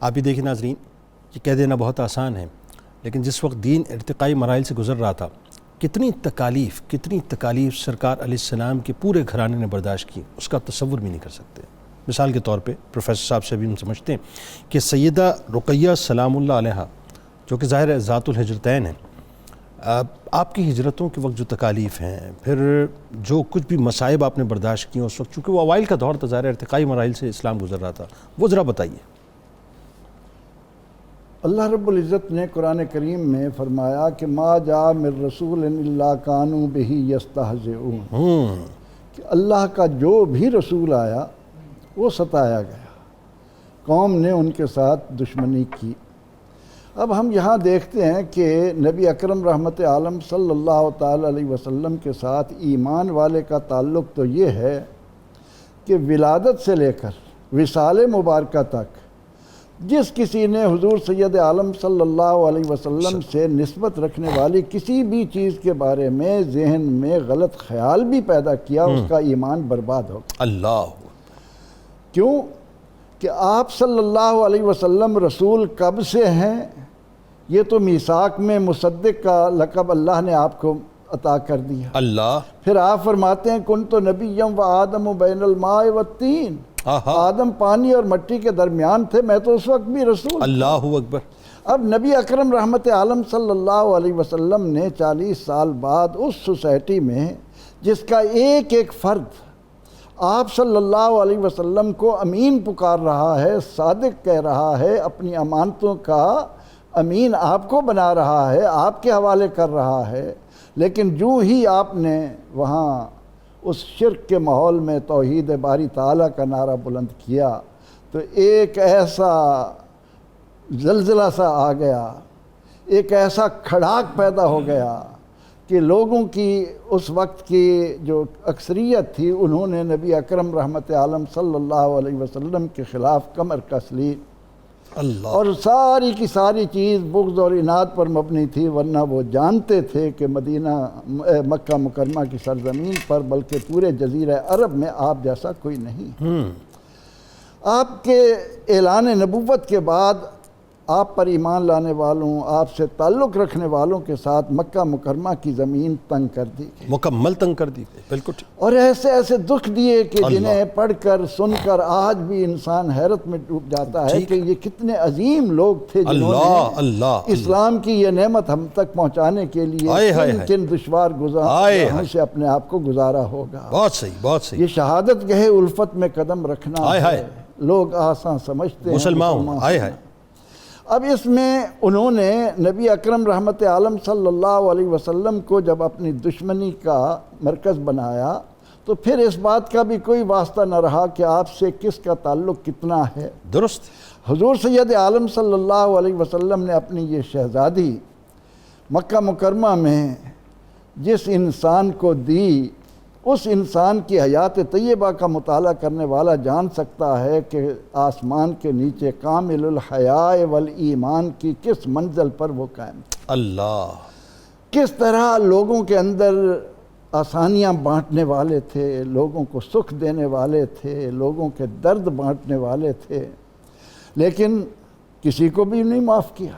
آپ بھی دیکھیں ناظرین، یہ کہہ دینا بہت آسان ہے، لیکن جس وقت دین ارتقائی مراحل سے گزر رہا تھا، کتنی تکالیف سرکار علیہ السلام کے پورے گھرانے نے برداشت کی، اس کا تصور بھی نہیں کر سکتے۔ مثال کے طور پہ پروفیسر صاحب سے بھی ہم سمجھتے ہیں کہ سیدہ رقیہ سلام اللہ علیہ، جو کہ ظاہر ہے ذات الہجرتین ہیں، آپ کی ہجرتوں کے وقت جو تکالیف ہیں، پھر جو کچھ بھی مصائب آپ نے برداشت کیے اس وقت، چونکہ وہ اوائل کا دور تھا، ظاہر ہے ارتقائی مراحل سے اسلام گزر رہا تھا، وہ ذرا بتائیے۔ اللہ رب العزت نے قرآن کریم میں فرمایا کہ ما جاء من رسول الا کانوا بہ یستہزئون، کہ اللہ کا جو بھی رسول آیا وہ ستایا گیا، قوم نے ان کے ساتھ دشمنی کی۔ اب ہم یہاں دیکھتے ہیں کہ نبی اکرم رحمت عالم صلی اللہ تعالی علیہ وسلم کے ساتھ ایمان والے کا تعلق تو یہ ہے کہ ولادت سے لے کر وصال مبارکہ تک جس کسی نے حضور سید عالم صلی اللہ علیہ وسلم سے نسبت رکھنے والی کسی بھی چیز کے بارے میں ذہن میں غلط خیال بھی پیدا کیا، اس کا ایمان برباد ہو گیا۔ اللہ کیوں کہ آپ صلی اللہ علیہ وسلم رسول کب سے ہیں؟ یہ تو میثاق میں مصدق کا لقب اللہ نے آپ کو عطا کر دیا۔ اللہ پھر آپ فرماتے ہیں کنت نبیم و آدم بین الماء والطین، آدم پانی اور مٹی کے درمیان تھے، میں تو اس وقت بھی رسول۔ اللہ اکبر۔ اب نبی اکرم رحمت عالم صلی اللہ علیہ وسلم نے 40 سال بعد اس سوسائٹی میں جس کا ایک ایک فرد آپ صلی اللہ علیہ وسلم کو امین پکار رہا ہے، صادق کہہ رہا ہے، اپنی امانتوں کا امین آپ کو بنا رہا ہے، آپ کے حوالے کر رہا ہے، لیکن جو ہی آپ نے وہاں اس شرک کے ماحول میں توحید باری تعالیٰ کا نعرہ بلند کیا تو ایک ایسا زلزلہ سا آ گیا، ایک ایسا کھڑاک پیدا ہو گیا کہ لوگوں کی اس وقت کی جو اکثریت تھی انہوں نے نبی اکرم رحمت عالم صلی اللہ علیہ وسلم کے خلاف کمر کس لی، اللہ اور ساری کی ساری چیز بغض اور عناد پر مبنی تھی، ورنہ وہ جانتے تھے کہ مکہ مکرمہ کی سرزمین پر بلکہ پورے جزیرہ عرب میں آپ جیسا کوئی نہیں۔ آپ کے اعلان نبوت کے بعد آپ پر ایمان لانے والوں، آپ سے تعلق رکھنے والوں کے ساتھ مکہ مکرمہ کی زمین تنگ کر دی گئی، مکمل تنگ کر دی گئی، بالکل ٹھیک۔ اور ایسے ایسے دکھ دیے کہ جنہیں پڑھ کر سن کر آج بھی انسان حیرت میں ڈوب جاتا ہے کہ یہ کتنے عظیم لوگ تھے جنہوں نے اسلام کی یہ نعمت ہم تک پہنچانے کے لیے کن کن دشوار گزاروں سے اپنے آپ کو گزارا ہوگا۔ بہت صحیح، بہت صحیح۔ یہ شہادت گہے الفت میں قدم رکھنا ہے، لوگ آسان سمجھتے ہیں مسلمان۔ اب اس میں انہوں نے نبی اکرم رحمت عالم صلی اللہ علیہ وسلم کو جب اپنی دشمنی کا مرکز بنایا تو پھر اس بات کا بھی کوئی واسطہ نہ رہا کہ آپ سے کس کا تعلق کتنا ہے۔ درست۔ حضور سید عالم صلی اللہ علیہ وسلم نے اپنی یہ شہزادی مکہ مکرمہ میں جس انسان کو دی، اس انسان کی حیات طیبہ کا مطالعہ کرنے والا جان سکتا ہے کہ آسمان کے نیچے کامل الحیاء والایمان کی کس منزل پر وہ قائم تھا، اللہ کس طرح لوگوں کے اندر آسانیاں بانٹنے والے تھے، لوگوں کو سکھ دینے والے تھے، لوگوں کے درد بانٹنے والے تھے، لیکن کسی کو بھی نہیں معاف کیا۔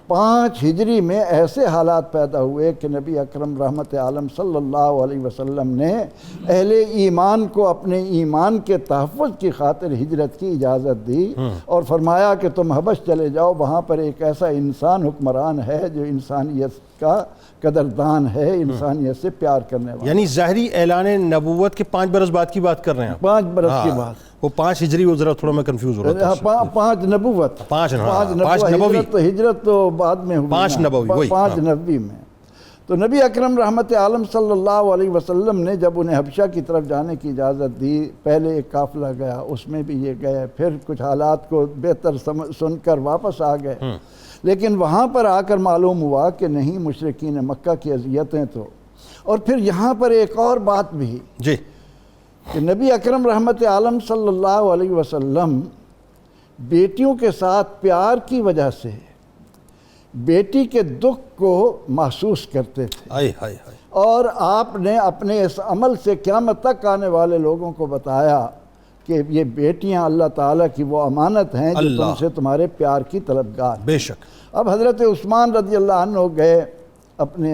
5 ہجری میں ایسے حالات پیدا ہوئے کہ نبی اکرم رحمت عالم صلی اللہ علیہ وسلم نے اہل ایمان کو اپنے ایمان کے تحفظ کی خاطر ہجرت کی اجازت دی اور فرمایا کہ تم حبش چلے جاؤ، وہاں پر ایک ایسا انسان حکمران ہے جو انسانیت کا قدردان ہے، انسانیت سے پیار کرنے والا۔ یعنی ظاہری اعلان نبوت کے 5 برس بعد کی بات کر رہے ہیں آپ؟ 5 برس کی بات، وہ 5 ہجری، وہ ذرا تھوڑا میں کنفیوز ہو رہا تھا۔ 5 نبوت، 5 نبوی، ہجرت تو بعد میں ہوئی، 5 نبوی، وہی 5 نبوی میں۔ تو نبی اکرم رحمت عالم صلی اللہ علیہ وسلم نے جب انہیں حبشہ کی طرف جانے کی اجازت دی، پہلے ایک قافلہ گیا، اس میں بھی یہ گئے، پھر کچھ حالات کو بہتر سن کر واپس آ گئے، لیکن وہاں پر آ کر معلوم ہوا کہ نہیں، مشرکین مکہ کی اذیتیں تو، اور پھر یہاں پر ایک اور بات بھی جی کہ نبی اکرم رحمت عالم صلی اللہ علیہ وسلم بیٹیوں کے ساتھ پیار کی وجہ سے بیٹی کے دکھ کو محسوس کرتے تھے، آئے ہائے ہائے، اور آپ نے اپنے اس عمل سے قیامت تک آنے والے لوگوں کو بتایا کہ یہ بیٹیاں اللہ تعالیٰ کی وہ امانت ہیں جو اللہ، تم سے تمہارے پیار کی طلبگار ہیں۔ بے شک، اب حضرت عثمان رضی اللہ عنہ گئے اپنے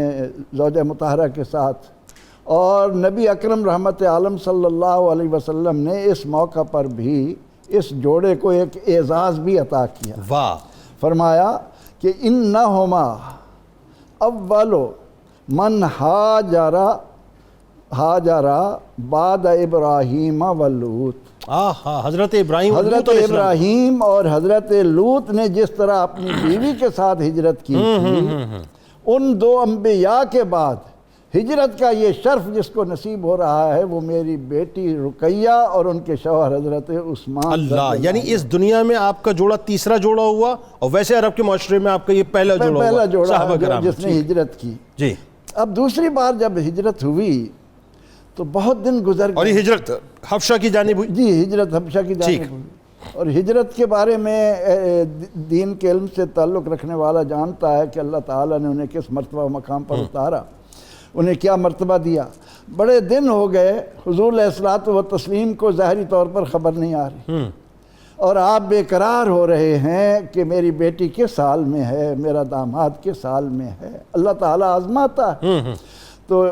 زوجہ مطہرہ کے ساتھ، اور نبی اکرم رحمت عالم صلی اللہ علیہ وسلم نے اس موقع پر بھی اس جوڑے کو ایک اعزاز بھی عطا کیا، واہ، فرمایا کہ انہما اول من ہاجرا بعد ابراہیم ولوط، حضرت ابراہیم اور لوط حضرت علیہ السلام۔ ابراہیم اور حضرت لوط نے جس طرح اپنی بیوی کے ساتھ ہجرت کی تھی، ان دو انبیاء کے بعد ہجرت کا یہ شرف جس کو نصیب ہو رہا ہے وہ میری بیٹی رقیہ اور ان کے شوہر حضرت عثمان۔ اللہ، یعنی اس دنیا میں آپ کا جوڑا تیسرا جوڑا ہوا، اور ویسے عرب کے معاشرے میں آپ کا یہ پہلا جوڑا ہوا، پہلا جوڑا صحابہ کرام جس نے ہجرت کی۔ جی، اب دوسری بار جب ہجرت ہوئی تو بہت دن گزر اور گئے، یہ ہجرت حبشہ کی جانب ہوئی؟ جی ہجرت حبشہ کی جانب ہوئی، اور ہجرت کے بارے میں دین کے علم سے تعلق رکھنے والا جانتا ہے کہ اللہ تعالیٰ نے انہیں کس مرتبہ و مقام پر اتارا، انہیں کیا مرتبہ دیا۔ بڑے دن ہو گئے حضور علیہ الصلوۃ والتسلیم کو ظاہری طور پر خبر نہیں آ رہی، اور آپ بے قرار ہو رہے ہیں کہ میری بیٹی کس حال میں ہے، میرا داماد کس حال میں ہے، اللہ تعالیٰ آزماتا ہے۔ تو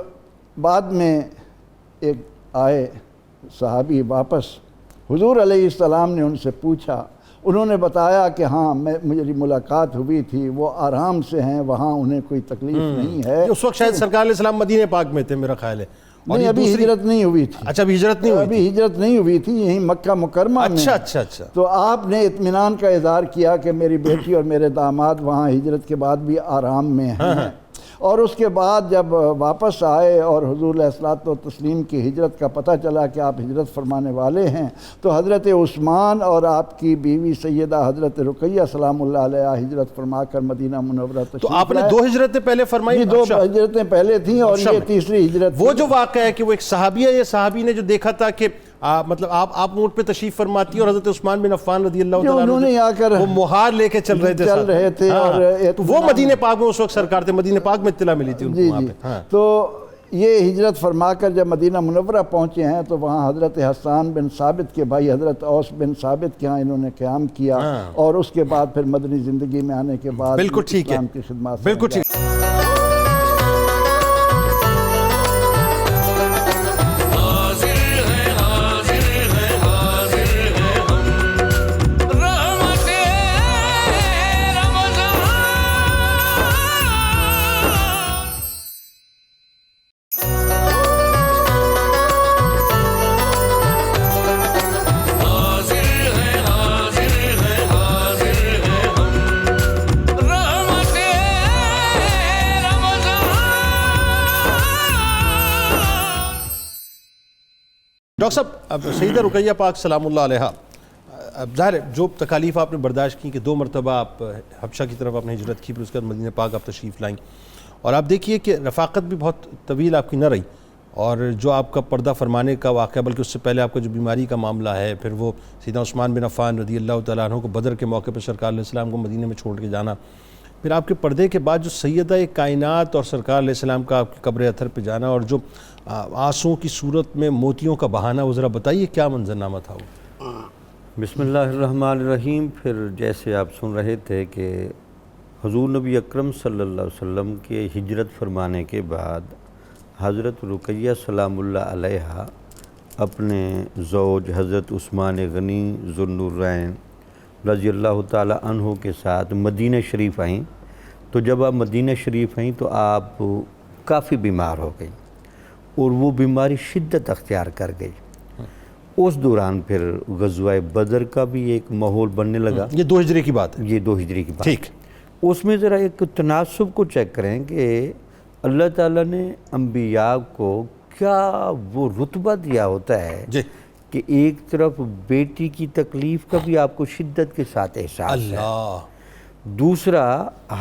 بعد میں ایک آئے صحابی واپس، حضور علیہ السلام نے ان سے پوچھا، انہوں نے بتایا کہ ہاں میری ملاقات ہوئی تھی، وہ آرام سے ہیں، وہاں انہیں کوئی تکلیف نہیں ہے۔ اس وقت شاید سرکار علیہ السلام مدینہ پاک میں تھے میرا خیال ہے، اور نہیں، یہ ابھی دوسری، ہجرت نہیں ہوئی تھی، اچھا ابھی ہجرت نہیں ہوئی تھی، ابھی ہجرت نہیں ہوئی تھی، یہیں مکہ مکرمہ میں۔ اچھا اچھا اچھا، تو آپ نے اطمینان کا اظہار کیا کہ میری بیٹی اور میرے داماد وہاں ہجرت کے بعد بھی آرام میں ہیں، اور اس کے بعد جب واپس آئے اور حضور علیہ الصلوۃ والتسلیم کی ہجرت کا پتہ چلا کہ آپ ہجرت فرمانے والے ہیں، تو حضرت عثمان اور آپ کی بیوی سیدہ حضرت رقیہ سلام اللہ علیہ ہجرت فرما کر مدینہ منورہ تشریف تو آپ نے لائے۔ 2 ہجرتیں پہلے فرمائی؟ یہ 2 ہجرتیں پہلے تھیں اور یہ تیسری ہجرت وہ جو واقعہ ہے کہ وہ ایک صحابی ہے، یہ صحابی نے جو دیکھا تھا کہ مطلب آپ اونٹ پہ تشریف فرماتی اور حضرت عثمان بن عفان رضی اللہ تعالیٰ انہوں نے آ کر وہ مہار لے کے چل رہے تھے اور تو وہ مدینہ پاک میں اس وقت سرکار تھے، مدینہ پاک میں اطلاع ملی تھی ان کو وہاں پہ۔ تو یہ ہجرت فرما کر جب مدینہ منورہ پہنچے ہیں تو وہاں حضرت حسان بن ثابت کے بھائی حضرت اوس بن ثابت کے ہاں انہوں نے قیام کیا، اور اس کے بعد پھر مدنی زندگی میں آنے کے بعد بالکل ٹھیک ہے، اسلام کی خدمات سے بالکل ٹھیک۔ ڈاکٹر صاحب، اب سیدہ رقیہ پاک سلام اللہ علیہ، اب ظاہر ہے جو تکالیف آپ نے برداشت کی کہ 2 مرتبہ آپ حبشہ کی طرف آپ نے ہجرت کی، پھر اس کے بعد مدینہ پاک آپ تشریف لائیں، اور آپ دیکھیے کہ رفاقت بھی بہت طویل آپ کی نہ رہی، اور جو آپ کا پردہ فرمانے کا واقعہ، بلکہ اس سے پہلے آپ کا جو بیماری کا معاملہ ہے، پھر وہ سیدنا عثمان بن عفان رضی اللہ تعالیٰ عنہ کو بدر کے موقع پر سرکار علیہ السلام کو مدینہ میں چھوڑ کے جانا، پھر آپ کے پردے کے بعد جو سیدہ کائنات اور سرکار علیہ السلام کا آپ کی قبر اطہر پہ جانا، اور جو آنسوؤں کی صورت میں موتیوں کا بہانا، وہ ذرا بتائیے کیا منظرنامہ تھا وہ؟ بسم اللہ الرحمن الرحیم۔ پھر جیسے آپ سن رہے تھے کہ حضور نبی اکرم صلی اللہ علیہ وسلم کے ہجرت فرمانے کے بعد حضرت رقیہ سلام اللہ علیہ اپنے زوج حضرت عثمان غنی ذو النورین رضی اللہ تعالی عنہ کے ساتھ مدینہ شریف آئیں۔ تو جب آپ مدینہ شریف آئیں تو آپ کافی بیمار ہو گئی، اور وہ بیماری شدت اختیار کر گئی۔ اس دوران پھر غزوہ بدر کا بھی ایک ماحول بننے لگا۔ یہ 2 ہجری کی بات ہے؟ یہ 2 ہجری کی بات۔ ٹھیک۔ اس میں ذرا ایک تناسب کو چیک کریں کہ اللہ تعالیٰ نے انبیاء کو کیا وہ رتبہ دیا ہوتا ہے جی، کہ ایک طرف بیٹی کی تکلیف کا بھی آپ کو شدت کے ساتھ احساس ہے، اللہ، دوسرا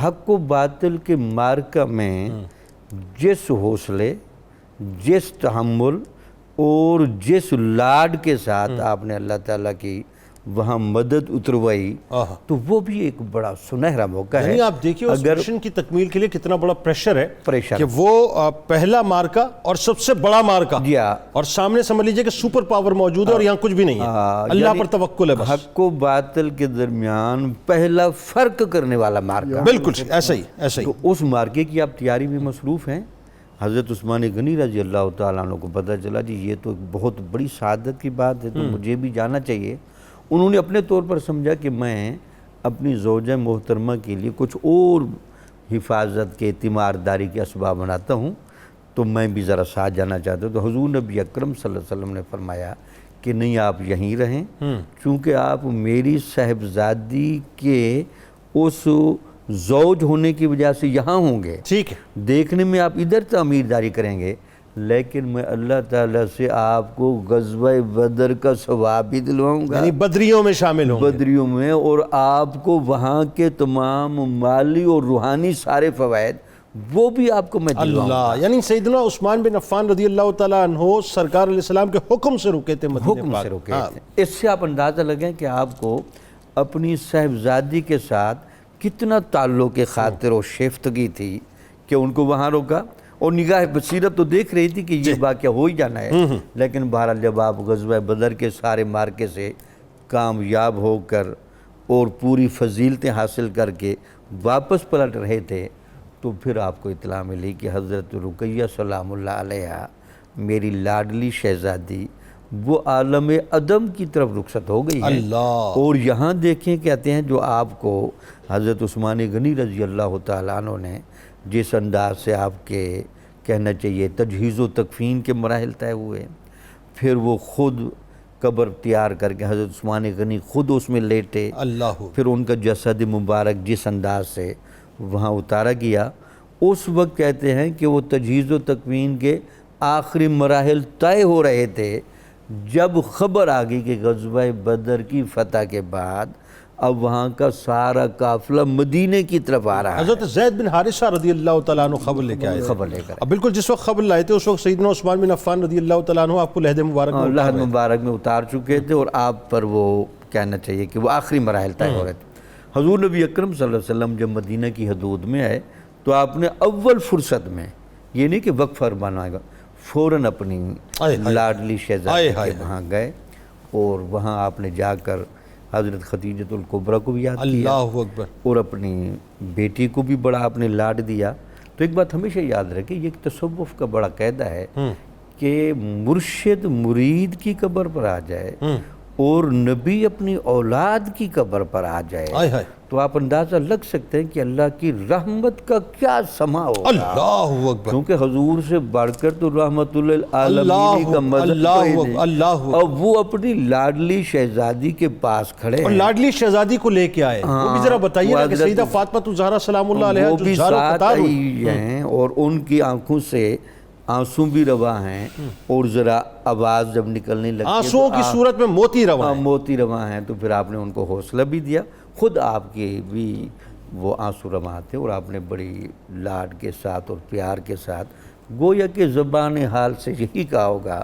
حق و باطل کے معرکہ میں جس حوصلے، جس تحمل اور جس لاڈ کے ساتھ آپ نے اللہ تعالیٰ کی وہاں مدد اتروائی آہا۔ تو وہ بھی ایک بڑا سنہرا موقع ہے. یعنی آپ دیکھیے اس مشن کی تکمیل کے لیے کتنا بڑا پریشر ہے پریشر کہ وہ پہلا مارکا اور سب سے بڑا مارکا جی ہاں. اور سامنے سمجھ لیجئے کہ سپر پاور موجود ہے اور یہاں کچھ بھی نہیں ہے. اللہ یعنی پر توکل ہے بس. حق و باطل کے درمیان پہلا فرق کرنے والا مارکا. بالکل ایسا ہی ایسا ہی. تو اس مارکے کی آپ تیاری میں مصروف ہیں. حضرت عثمان غنی رضی اللہ تعالیٰ عنہ کو پتہ چلا جی یہ تو ایک بہت بڑی سعادت کی بات ہے تو مجھے بھی جانا چاہیے. انہوں نے اپنے طور پر سمجھا کہ میں اپنی زوجہ محترمہ کے لیے کچھ اور حفاظت کے تیمارداری کے اسباب بناتا ہوں تو میں بھی ذرا ساتھ جانا چاہتا ہوں. تو حضور نبی اکرم صلی اللہ علیہ وسلم نے فرمایا کہ نہیں آپ یہیں رہیں چونکہ آپ میری صاحبزادی کے اس زوج ہونے کی وجہ سے یہاں ہوں گے. ٹھیک ہے. دیکھنے میں آپ ادھر تعمیرداری کریں گے لیکن میں اللہ تعالیٰ سے آپ کو غزوہ بدر کا ثواب بھی دلواؤں گا یعنی بدریوں میں شامل ہوں گے. بدریوں میں, اور آپ کو وہاں کے تمام مالی اور روحانی سارے فوائد وہ بھی آپ کو میں دلواؤں گا. اللہ. یعنی سیدنا عثمان بن عفان رضی اللہ تعالیٰ عنہ سرکار علیہ السلام کے حکم سے رکے تھے مدینہ حکم پاک. سے رکے تھے. اس سے آپ اندازہ لگیں کہ آپ کو اپنی صاحبزادی کے ساتھ کتنا تعلق خاطر و شیفتگی تھی کہ ان کو وہاں روکا. اور نگاہ بصیرت تو دیکھ رہی تھی کہ یہ واقعہ ہو ہی جانا ہے, لیکن بہرحال جب آپ غزوہ بدر کے سارے مارکے سے کامیاب ہو کر اور پوری فضیلتیں حاصل کر کے واپس پلٹ رہے تھے تو پھر آپ کو اطلاع ملی کہ حضرت رقیہ سلام اللہ علیہا میری لاڈلی شہزادی وہ عالم عدم کی طرف رخصت ہو گئی ہے. اللہ. اور یہاں دیکھیں کہتے ہیں جو آپ کو حضرت عثمان غنی رضی اللہ تعالیٰ عنہ نے جس انداز سے آپ کے کہنا چاہیے تجہیز و تکفین کے مراحل طے ہوئے, پھر وہ خود قبر تیار کر کے حضرت عثمان غنی خود اس میں لیٹے, اللہ. پھر ان کا جسد مبارک جس انداز سے وہاں اتارا گیا, اس وقت کہتے ہیں کہ وہ تجہیز و تکوین کے آخری مراحل طے ہو رہے تھے جب خبر آ گئی کہ غزوہ بدر کی فتح کے بعد اب وہاں کا سارا قافلہ مدینے کی طرف آ رہا ہے. حضرت زید بن حارثہ رضی اللہ تعالیٰ عنہ خبر لے کے آئے. خبر لے کر اب بالکل جس وقت خبر لائے تھے اس وقت سیدنا عثمان بن عفان رضی اللہ تعالیٰ عنہ آپ کو لحد مبارک میں لحد مبارک میں اتار چکے تھے اور آپ پر وہ کہنا چاہیے کہ وہ آخری مراحل طے ہو رہے تھے. حضور نبی اکرم صلی اللہ علیہ وسلم جب مدینہ کی حدود میں آئے تو آپ نے اول فرصت میں, یہ نہیں کہ وقت فرمانا آئے گا, فوراً اپنی لاڈلی شہزادی کے وہاں گئے اور وہاں آپ نے جا کر حضرت خدیجۃ الکبریٰ کو بھی یاد کیا اللہ اکبر اور اپنی بیٹی کو بھی بڑا آپ نے لاڈ دیا. تو ایک بات ہمیشہ یاد رکھیں, یہ ایک تصوف کا بڑا قاعدہ ہے کہ مرشد مرید کی قبر پر آ جائے اور نبی اپنی اولاد کی قبر پر آ جائے تو آپ اندازہ لگ سکتے ہیں کہ اللہ کی رحمت کا کیا سما ہوگا. اللہ اکبر. کیونکہ حضور سے بڑھ کر تو رحمت للعالمین کا مدد کوئی نہیں. اب وہ اپنی لاڈلی شہزادی کے پاس کھڑے اور ہیں, لاڈلی شہزادی کو لے کے آئے, وہ بھی ذرا بتائیے نا کہ سیدہ فاطمہ الزہرا سلام اللہ علیہا وہ جو بھی زارو ساتھ قطار ہوئی آئی ہیں اور ان کی آنکھوں سے آنسوں بھی رواں ہیں اور ذرا آواز جب نکلنے لگتی ہے آنسوں کی صورت میں موتی رواں ہیں. موتی رواں ہیں تو پھر آپ نے ان کو حوصلہ بھی دیا, خود آپ کے بھی وہ آنسو رواں تھے اور آپ نے بڑی لاڈ کے ساتھ اور پیار کے ساتھ گویا کہ زبان حال سے یہی کہا ہوگا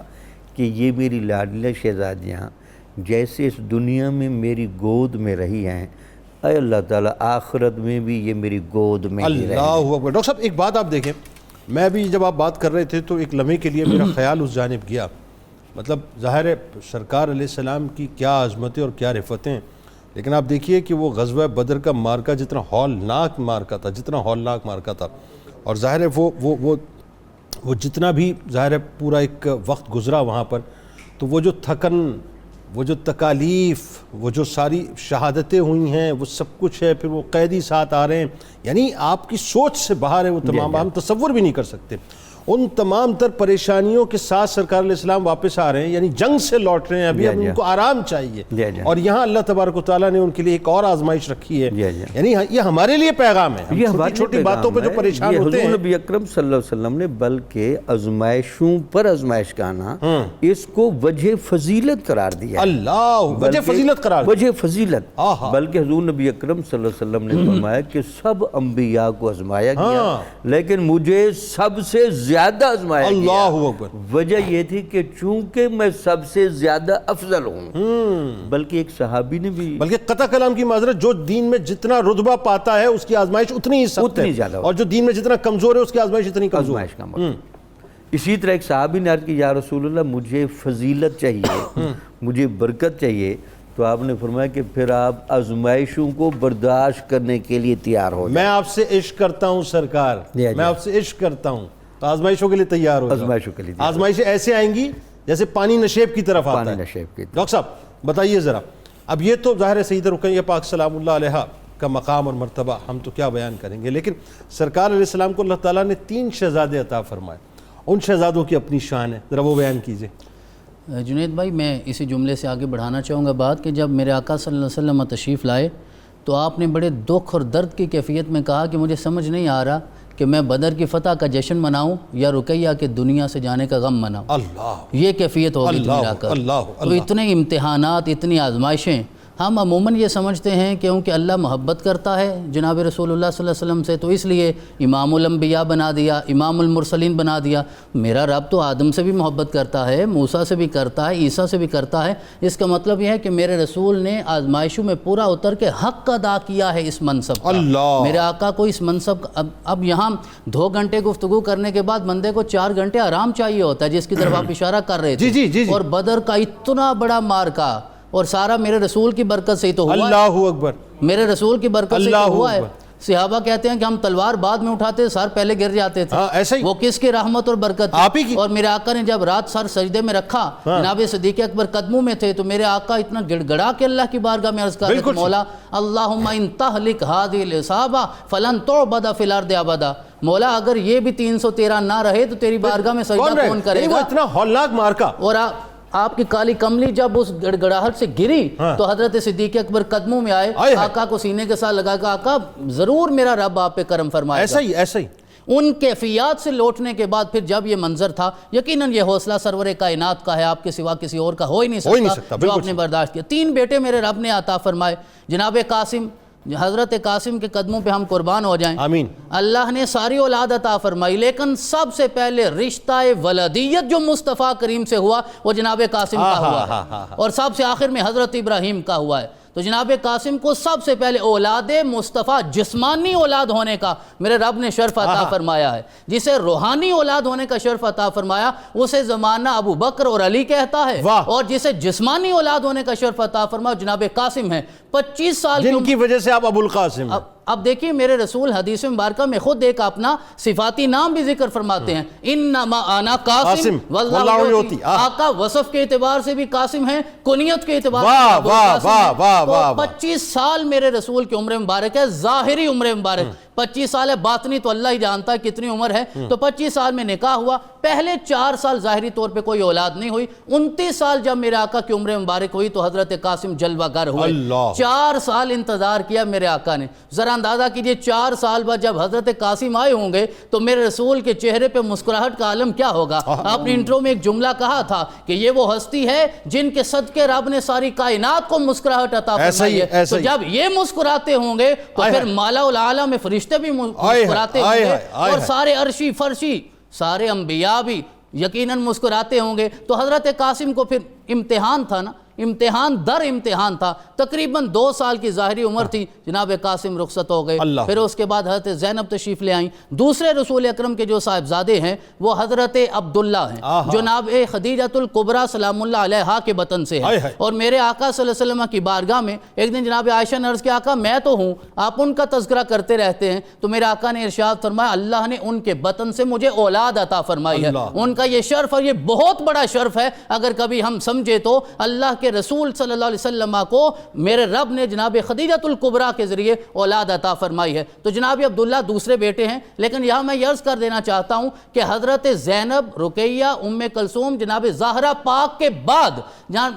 کہ یہ میری لاڈلی شہزادیاں جیسے اس دنیا میں میری گود میں رہی ہیں, اے اللہ تعالیٰ آخرت میں بھی یہ میری گود میں ہی رہیں. اللہ اکبر. ڈاکٹر صاحب ایک بات آپ دیکھیں, میں بھی جب آپ بات کر رہے تھے تو ایک لمحے کے لیے میرا خیال اس جانب گیا. مطلب ظاہر ہے سرکار علیہ السلام کی کیا عظمتیں اور کیا رفتیں, لیکن آپ دیکھیے کہ وہ غزوہ بدر کا مارکا جتنا ہولناک مارکا تھا اور ظاہر ہے وہ جتنا بھی ظاہر ہے پورا ایک وقت گزرا وہاں پر, تو وہ جو تھکن, وہ جو تکالیف, وہ جو ساری شہادتیں ہوئی ہیں, وہ سب کچھ ہے, پھر وہ قیدی ساتھ آ رہے ہیں, یعنی آپ کی سوچ سے باہر ہے وہ تمام, ہم تصور بھی نہیں کر سکتے. ان تمام تر پریشانیوں کے ساتھ سرکار علیہ السلام واپس آ رہے ہیں, یعنی جنگ سے لوٹ رہے ہیں, ابھی ان کو آرام چاہیے, اور یہاں اللہ تبارک و تعالیٰ نے ان کے لیے ایک اور آزمائش رکھی ہے. یعنی یہ ہمارے لیے پیغام ہے, یہ چھوٹی چھوٹی باتوں پہ جو پریشان ہوتے ہیں. حضور نبی اکرم صلی اللہ علیہ وسلم نے بلکہ آزمائشوں پر آزمائش کہنا اس کو وجہ فضیلت قرار دیا. اللہ, وجہ فضیلت قرار دیا, وجہ فضیلت. بلکہ حضور نبی اکرم صلی اللہ علیہ وسلم نے فرمایا کہ سب انبیاء کو آزمایا گیا لیکن مجھے سب سے زیادہ زیادہ آزمایا گیا۔ اللہ اکبر۔ وجہ یہ تھی کہ چونکہ میں سب سے زیادہ افضل ہوں، بلکہ ایک صحابی نے بھی بلکہ قطع کلام کی معذرت، جو دین میں جتنا رتبہ پاتا ہے اس کی آزمائش اتنی ہی سخت اتنی ہے، زیادہ اور جو دین میں جتنا کمزور ہے اس کی آزمائش اتنی کمزور ہے۔ آزمائش کا مقام۔ اسی طرح ایک صحابی نے عرض کی یا رسول اللہ مجھے فضیلت چاہیے، مجھے برکت چاہیے، تو آپ نے فرمایا کہ پھر آپ آزمائشوں کو برداشت کرنے کے لیے تیار ہو جائیں۔ میں آپ سے عشق کرتا ہوں سرکار، میں آپ سے عشق کرتا ہوں، تو آزمائشوں کے لیے تیار ہو جاؤ۔ آزمائشوں کے لیے تیار۔ آزمائشیں ایسے آئیں گی جیسے پانی نشیب کی طرف آتا ہے۔ پانی نشیب کی طرف۔ ڈاکٹر صاحب بتائیے ذرا، اب یہ تو ظاہر ہے سیدہ رقیہ پاک سلام اللہ علیہ کا مقام اور مرتبہ ہم تو کیا بیان کریں گے، لیکن سرکار علیہ السلام کو اللہ تعالیٰ نے 3 شہزادے عطا فرمائے، ان شہزادوں کی اپنی شان ہے، ذرا وہ بیان کیجئے۔ جنید بھائی میں اسی جملے سے آگے بڑھانا چاہوں گا بات کہ جب میرے آقا صلی اللہ علیہ وسلم تشریف لائے تو آپ نے بڑے دکھ اور درد کی کیفیت میں کہا کہ مجھے سمجھ نہیں آ رہا کہ میں بدر کی فتح کا جشن مناؤں یا رقیہ کے دنیا سے جانے کا غم مناؤں۔ اللہ یہ کیفیت ہو گئی تھی میرے آقا۔ تو اتنے امتحانات، اتنی آزمائشیں، ہم عموماً یہ سمجھتے ہیں کہ کیونکہ اللہ محبت کرتا ہے جناب رسول اللہ صلی اللہ علیہ وسلم سے تو اس لیے امام الانبیاء بنا دیا، امام المرسلین بنا دیا۔ میرا رب تو آدم سے بھی محبت کرتا ہے، موسیٰ سے بھی کرتا ہے، عیسیٰ سے بھی کرتا ہے۔ اس کا مطلب یہ ہے کہ میرے رسول نے آزمائشوں میں پورا اتر کے حق ادا کیا ہے اس منصب کا۔ میرے آقا کو اس منصب کا اب یہاں 2 گھنٹے گفتگو کرنے کے بعد بندے کو 4 گھنٹے آرام چاہیے ہوتا ہے، جس کی طرف آپ اشارہ کر رہے تھے۔ اور بدر کا اتنا بڑا مارکا اور سارا میرے رسول کی برکت سے ہی تو ہوا ہے۔ اللہ اکبر۔ میرے رسول کی برکت سے تو ہوا ہے۔ صحابہ کہتے ہیں کہ ہم تلوار بعد میں اٹھاتے، سر پہلے گر جاتے تھے۔ ایسا ہی وہ کس کی رحمت اور برکت آپ ہی کی۔ اور میرے آقا نے جب رات سر سجدے میں رکھا، جناب صدیق اکبر قدموں میں تھے، تو میرے آقا اتنا گڑ گڑا کے اللہ کی بارگاہ میں عرض کر رہے تھے، مولا اللہم ان تہلک ہذہ العصابہ فلن تعبد فی الارض ابدا۔ مولا اگر یہ بھی 313 نہ رہے تو تیری بارگاہ میں سجدہ کون کرے گا؟ وہ اتنا ہولناک مارکا۔ اور آپ کی کالی کملی جب اس گڑگڑاہٹ سے گری تو حضرت صدیق اکبر قدموں میں آئے، آقا کو سینے کے ساتھ لگا کہ آقا ضرور میرا رب آپ پہ کرم فرمائے گا۔ ایسا ہی ان کیفیات سے لوٹنے کے بعد پھر جب یہ منظر تھا، یقیناً یہ حوصلہ سرور کائنات کا ہے، آپ کے سوا کسی اور کا ہو ہی نہیں سکتا جو آپ نے برداشت کیا۔ 3 بیٹے میرے رب نے عطا فرمائے، جناب قاسم، حضرت قاسم کے قدموں پہ ہم قربان ہو جائیں۔ آمین۔ اللہ نے ساری اولاد عطا فرمائی، لیکن سب سے پہلے رشتہ ولدیت جو مصطفیٰ کریم سے ہوا وہ جناب قاسم کا ہوا ہے، اور سب سے آخر میں حضرت ابراہیم کا ہوا ہے۔ تو جناب قاسم کو سب سے پہلے اولاد مصطفیٰ جسمانی اولاد ہونے کا میرے رب نے شرف عطا فرمایا ہے۔ جسے روحانی اولاد ہونے کا شرف عطا فرمایا اسے زمانہ ابو بکر اور علی کہتا ہے، اور جسے جسمانی اولاد ہونے کا شرف عطا فرمایا جناب قاسم ہے۔ 25 سال جن کی وجہ سے آپ ابو القاسم ہیں۔ اب دیکھیے میرے رسول حدیث مبارکہ میں خود ایک اپنا صفاتی نام بھی ذکر فرماتے ہیں، انما انا قاسم واللہ یعطی۔ آقا وصف کے اعتبار سے بھی قاسم ہیں، کنیت کے اعتبار سے بھی قاسم ہیں۔ تو 25 سال میرے رسول کی عمر مبارک ہے، ظاہری عمر مبارک 25 سال ہے، باطنی تو اللہ ہی جانتا ہے کتنی عمر ہے۔ تو 25 سال میں نکاح ہوا، پہلے 4 سال ظاہری طور پہ کوئی اولاد نہیں ہوئی۔ 29 سال جب میرے آقا کی عمر مبارک ہوئی تو حضرت قاسم جلوہ گر ہوئے۔ 4 سال انتظار کیا میرے آقا نے۔ ذرا اندازہ کیجئے 4 سال بعد جب حضرت قاسم آئے ہوں گے تو میرے رسول کے چہرے پہ مسکراہٹ کا عالم کیا ہوگا۔ آپ نے انٹرو میں ایک جملہ کہا تھا کہ یہ وہ ہستی ہے جن کے صدقے رب نے ساری کائنات کو مسکراہٹ عطا فرمائی ہے۔ تو جب یہ مسکراتے ہوں گے تو پھر مالا الاعلیٰ میں فرشتے بھی مسکراتے ہوں گے، اور سارے عرشی فرشی سارے انبیاء بھی یقیناً مسکراتے ہوں گے۔ تو حضرت قاسم کو پھر امتحان تھا نا، امتحان در امتحان تھا۔ تقریباً 2 سال کی ظاہری عمر تھی، جناب قاسم رخصت ہو گئے۔ پھر اس کے بعد حضرت زینب تشریف لے آئیں۔ دوسرے رسول اکرم کے جو صاحبزادے ہیں وہ حضرت عبداللہ ہیں، جناب خدیجۃ الکبریٰ سلام اللہ علیہا کے بطن سے ہے۔ اور میرے آقا صلی اللہ علیہ وسلم کی بارگاہ میں ایک دن جناب عائشہ نے عرض کیا، آقا میں تو ہوں، آپ ان کا تذکرہ کرتے رہتے ہیں۔ تو میرے آقا نے ارشاد فرمایا اللہ نے ان کے بطن سے مجھے اولاد عطا فرمائی ہے۔ ان کا یہ شرف، اور یہ بہت بڑا شرف ہے اگر کبھی ہم سمجھے تو، اللہ کے رسول صلی اللہ علیہ وسلم کو میرے رب نے جناب خدیجۃ الکبریٰ کے ذریعے اولاد عطا فرمائی ہے۔ تو جناب عبداللہ دوسرے بیٹے ہیں، لیکن یہاں میں یہ عرض کر دینا چاہتا ہوں کہ حضرت زینب، رقیہ، ام کلثوم، جناب زہرا پاک کے بعد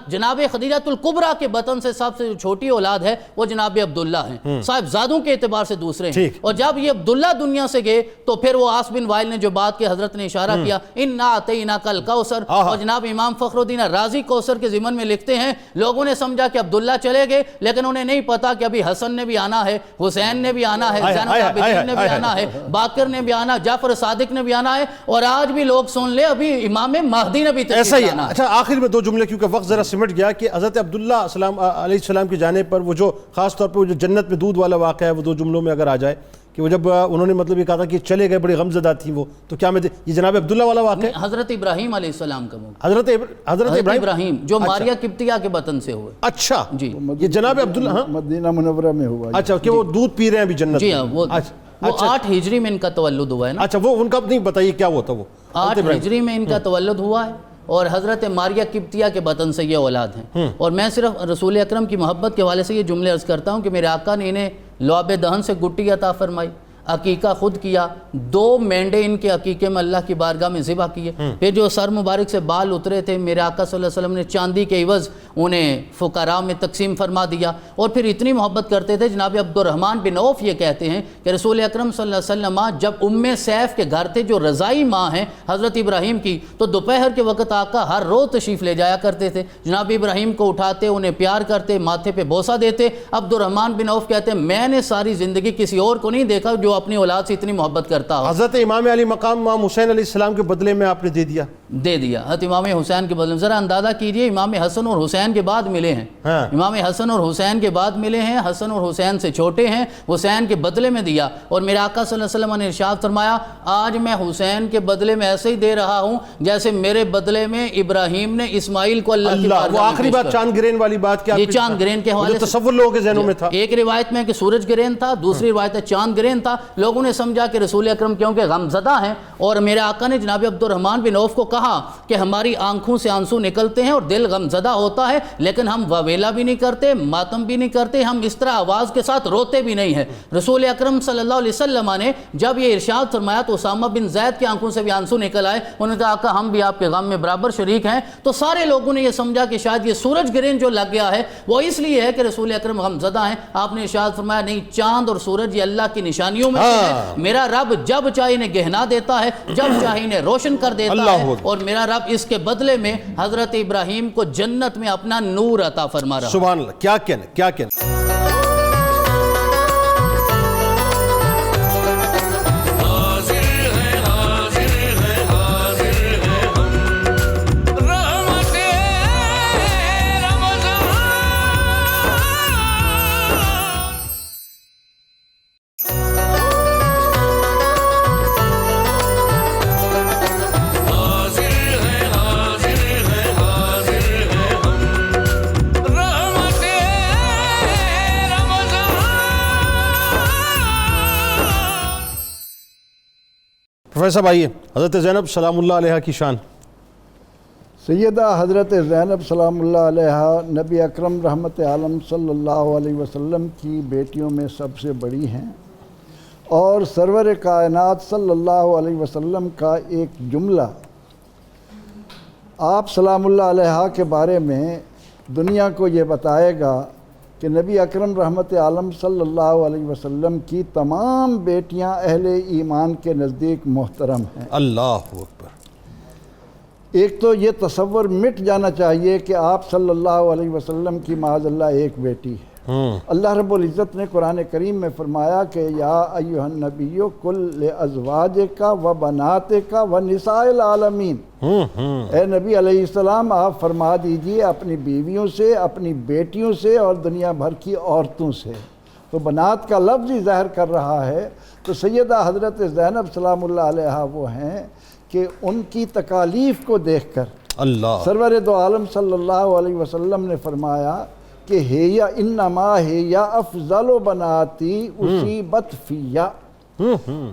جناب خدیجۃ الکبریٰ کے بطن سے سب سے جو چھوٹی اولاد ہے وہ جناب عبداللہ ہیں، صاحبزادوں کے اعتبار سے دوسرے ہیں۔ اور جب یہ عبداللہ دنیا سے گئے تو پھر وہ عاص بن وائل نے جو بات کی حضرت نے اشارہ کیا، انا اعطیناک الکوثر، اور جناب امام فخر الدین رازی کوثر کے ضمن میں لکھتے ہیں ہیں. لوگوں نے سمجھا کہ عبداللہ چلے گئے، لیکن انہیں نہیں پتا کہ ابھی حسن نے بھی آنا ہے، حسین نے بھی آنا ہے، زین العابدین نے بھی آنا ہے، باقر نے بھی آنا، جعفر صادق نے بھی آنا ہے، اور آج بھی لوگ سن لے ابھی امام مہدی نے بھی ایسا ہی. آنا ہے. اچھا آخر میں دو جملے کیونکہ وقت ذرا سمٹ گیا کہ حضرت عبداللہ علیہ السلام کی جانب پر وہ جو خاص طور پہ وہ جو جنت میں دودھ والا واقعہ ہے، وہ دو جملوں میں اگر آ جائے کہ وہ جب انہوں نے مطلب یہ کہا تھا کہ چلے گئے بڑی غمزدہ تھی وہ، تو کیا میں یہ جناب عبداللہ والا واقعہ ہے؟ حضرت ابراہیم علیہ السلام کا موقع، حضرت ابراہیم جو ماریہ قبطیہ کے بطن سے ہوئے. اچھا جی یہ جناب عبداللہ، ہاں مدینہ منورہ میں ہوا. اچھا کہ وہ دودھ پی رہے ہیں ابھی جنت جی ہاں، میں. وہ 8 ہجری میں ان کا تولد ہوا ہے نا. اچھا وہ ان کا نہیں بتائیے کیا ہوا تھا وہ؟ 8 ہجری میں ان کا تولد ہوا ہے، اور حضرت ماریہ قبطیہ کے بطن سے یہ اولاد ہیں. اور میں صرف رسول اکرم کی محبت کے حوالے سے یہ جملے عرض کرتا ہوں کہ میرے آقا نے انہیں لعاب دہن سے گٹی عطا فرمائی، عقیقہ خود کیا، 2 مینڈے ان کے عقیقے میں اللہ کی بارگاہ میں ذبح کیے. پھر جو سر مبارک سے بال اترے تھے میرے آقا صلی اللہ علیہ وسلم نے چاندی کے عوض انہیں فقراء میں تقسیم فرما دیا. اور پھر اتنی محبت کرتے تھے، جناب عبد الرحمن بن عوف یہ کہتے ہیں کہ رسول اکرم صلی اللہ علیہ وسلم جب ام سیف کے گھر تھے جو رضائی ماں ہیں حضرت ابراہیم کی، تو دوپہر کے وقت آقا ہر روز تشریف لے جایا کرتے تھے. جناب ابراہیم کو اٹھاتے، انہیں پیار کرتے، ماتھے پہ بوسہ دیتے. عبد الرحمن بن عوف کہتے ہیں میں نے ساری زندگی کسی اور کو نہیں دیکھا جو اپنی اولاد سے اتنی محبت کرتا ہو. حضرت امام علی مقام امام حسین علیہ السلام کے بدلے میں آپ نے دے دیا. حضرت امام حسین کے بدلے میں. ذرا اندازہ کیجئے امام حسن اور حسین کے بعد ملے ہیں، امام حسن اور حسین کے بعد ملے ہیں، حسن اور حسین سے چھوٹے ہیں، حسین کے بدلے میں دیا. اور میرے آقا صلی اللہ علیہ وسلم نے ارشاد فرمایا آج میں حسین کے بدلے میں ایسے ہی دے رہا ہوں جیسے میرے بدلے میں ابراہیم نے اسماعیل کو اللہ کی بارگاہ میں. وہ آخری بات چاند گرین والی بات کیا؟ یہ چاند گرین کے حوالے سے تصور لوگوں کے ذہنوں میں تھا. ایک روایت میں کہ سورج گرین تھا، دوسری روایت ہے چاند گرین تھا. لوگوں نے سمجھا کہ رسول اکرم کیونکہ غمزدہ ہیں، اور میرے آقا نے جناب عبد الرحمن بن عوف کو کہا کہ ہماری آنکھوں سے آنسو نکلتے ہیں اور دل غمزدہ ہوتا ہے، لیکن ہم واویلا بھی نہیں کرتے، ماتم بھی نہیں کرتے، ہم اس طرح آواز کے ساتھ روتے بھی نہیں ہیں. رسول اکرم صلی اللہ علیہ وسلم نے جب یہ ارشاد فرمایا تو اسامہ بن زید کی آنکھوں سے بھی آنسو نکل آئے. انہوں نے کہا آقا ہم بھی آپ کے غم میں برابر شریک ہیں. تو سارے لوگوں نے یہ سمجھا کہ شاید یہ سورج گرہن جو لگ گیا ہے وہ اس لیے ہے کہ رسول اکرم غمزدہ ہیں. آپ نے ارشاد فرمایا نہیں، چاند اور سورج یہ اللہ کی نشانیوں میں سے ہے. میرا رب جب چاہے انہیں گہنا دیتا ہے، جب چاہے انہیں روشن کر دیتا ہے، اور میرا رب اس کے بدلے میں حضرت ابراہیم کو جنت میں اپنا نور عطا فرما رہا. سبحان اللہ. کیا کہنا، کیا کہنا. پروفیسر صاحب آئیے، حضرت زینب سلام اللہ علیہ کی شان. سیدہ حضرت زینب سلام اللہ علیہ نبی اکرم رحمت عالم صلی اللہ علیہ وسلم کی بیٹیوں میں سب سے بڑی ہیں، اور سرور کائنات صلی اللہ علیہ وسلم کا ایک جملہ آپ سلام اللہ علیہ کے بارے میں دنیا کو یہ بتائے گا کہ نبی اکرم رحمت عالم صلی اللہ علیہ وسلم کی تمام بیٹیاں اہل ایمان کے نزدیک محترم ہیں. اللہ اکبر. ایک تو یہ تصور مٹ جانا چاہیے کہ آپ صلی اللہ علیہ وسلم کی معاذ اللہ ایک بیٹی ہے. اللہ رب العزت نے قرآن کریم میں فرمایا کہ یا ایھا النبی قل لازواجک و بناتک و نساء العالمین. اے نبی علیہ السلام آپ فرما دیجئے اپنی بیویوں سے، اپنی بیٹیوں سے اور دنیا بھر کی عورتوں سے. تو بنات کا لفظ ہی ظاہر کر رہا ہے. تو سیدہ حضرت زینب سلام اللہ علیہ وہ ہیں کہ ان کی تکالیف کو دیکھ کر اللہ سرور دو عالم صلی اللہ علیہ وسلم نے فرمایا کہ ہیا انما ہیا افضل بناتی اصیبت فیا.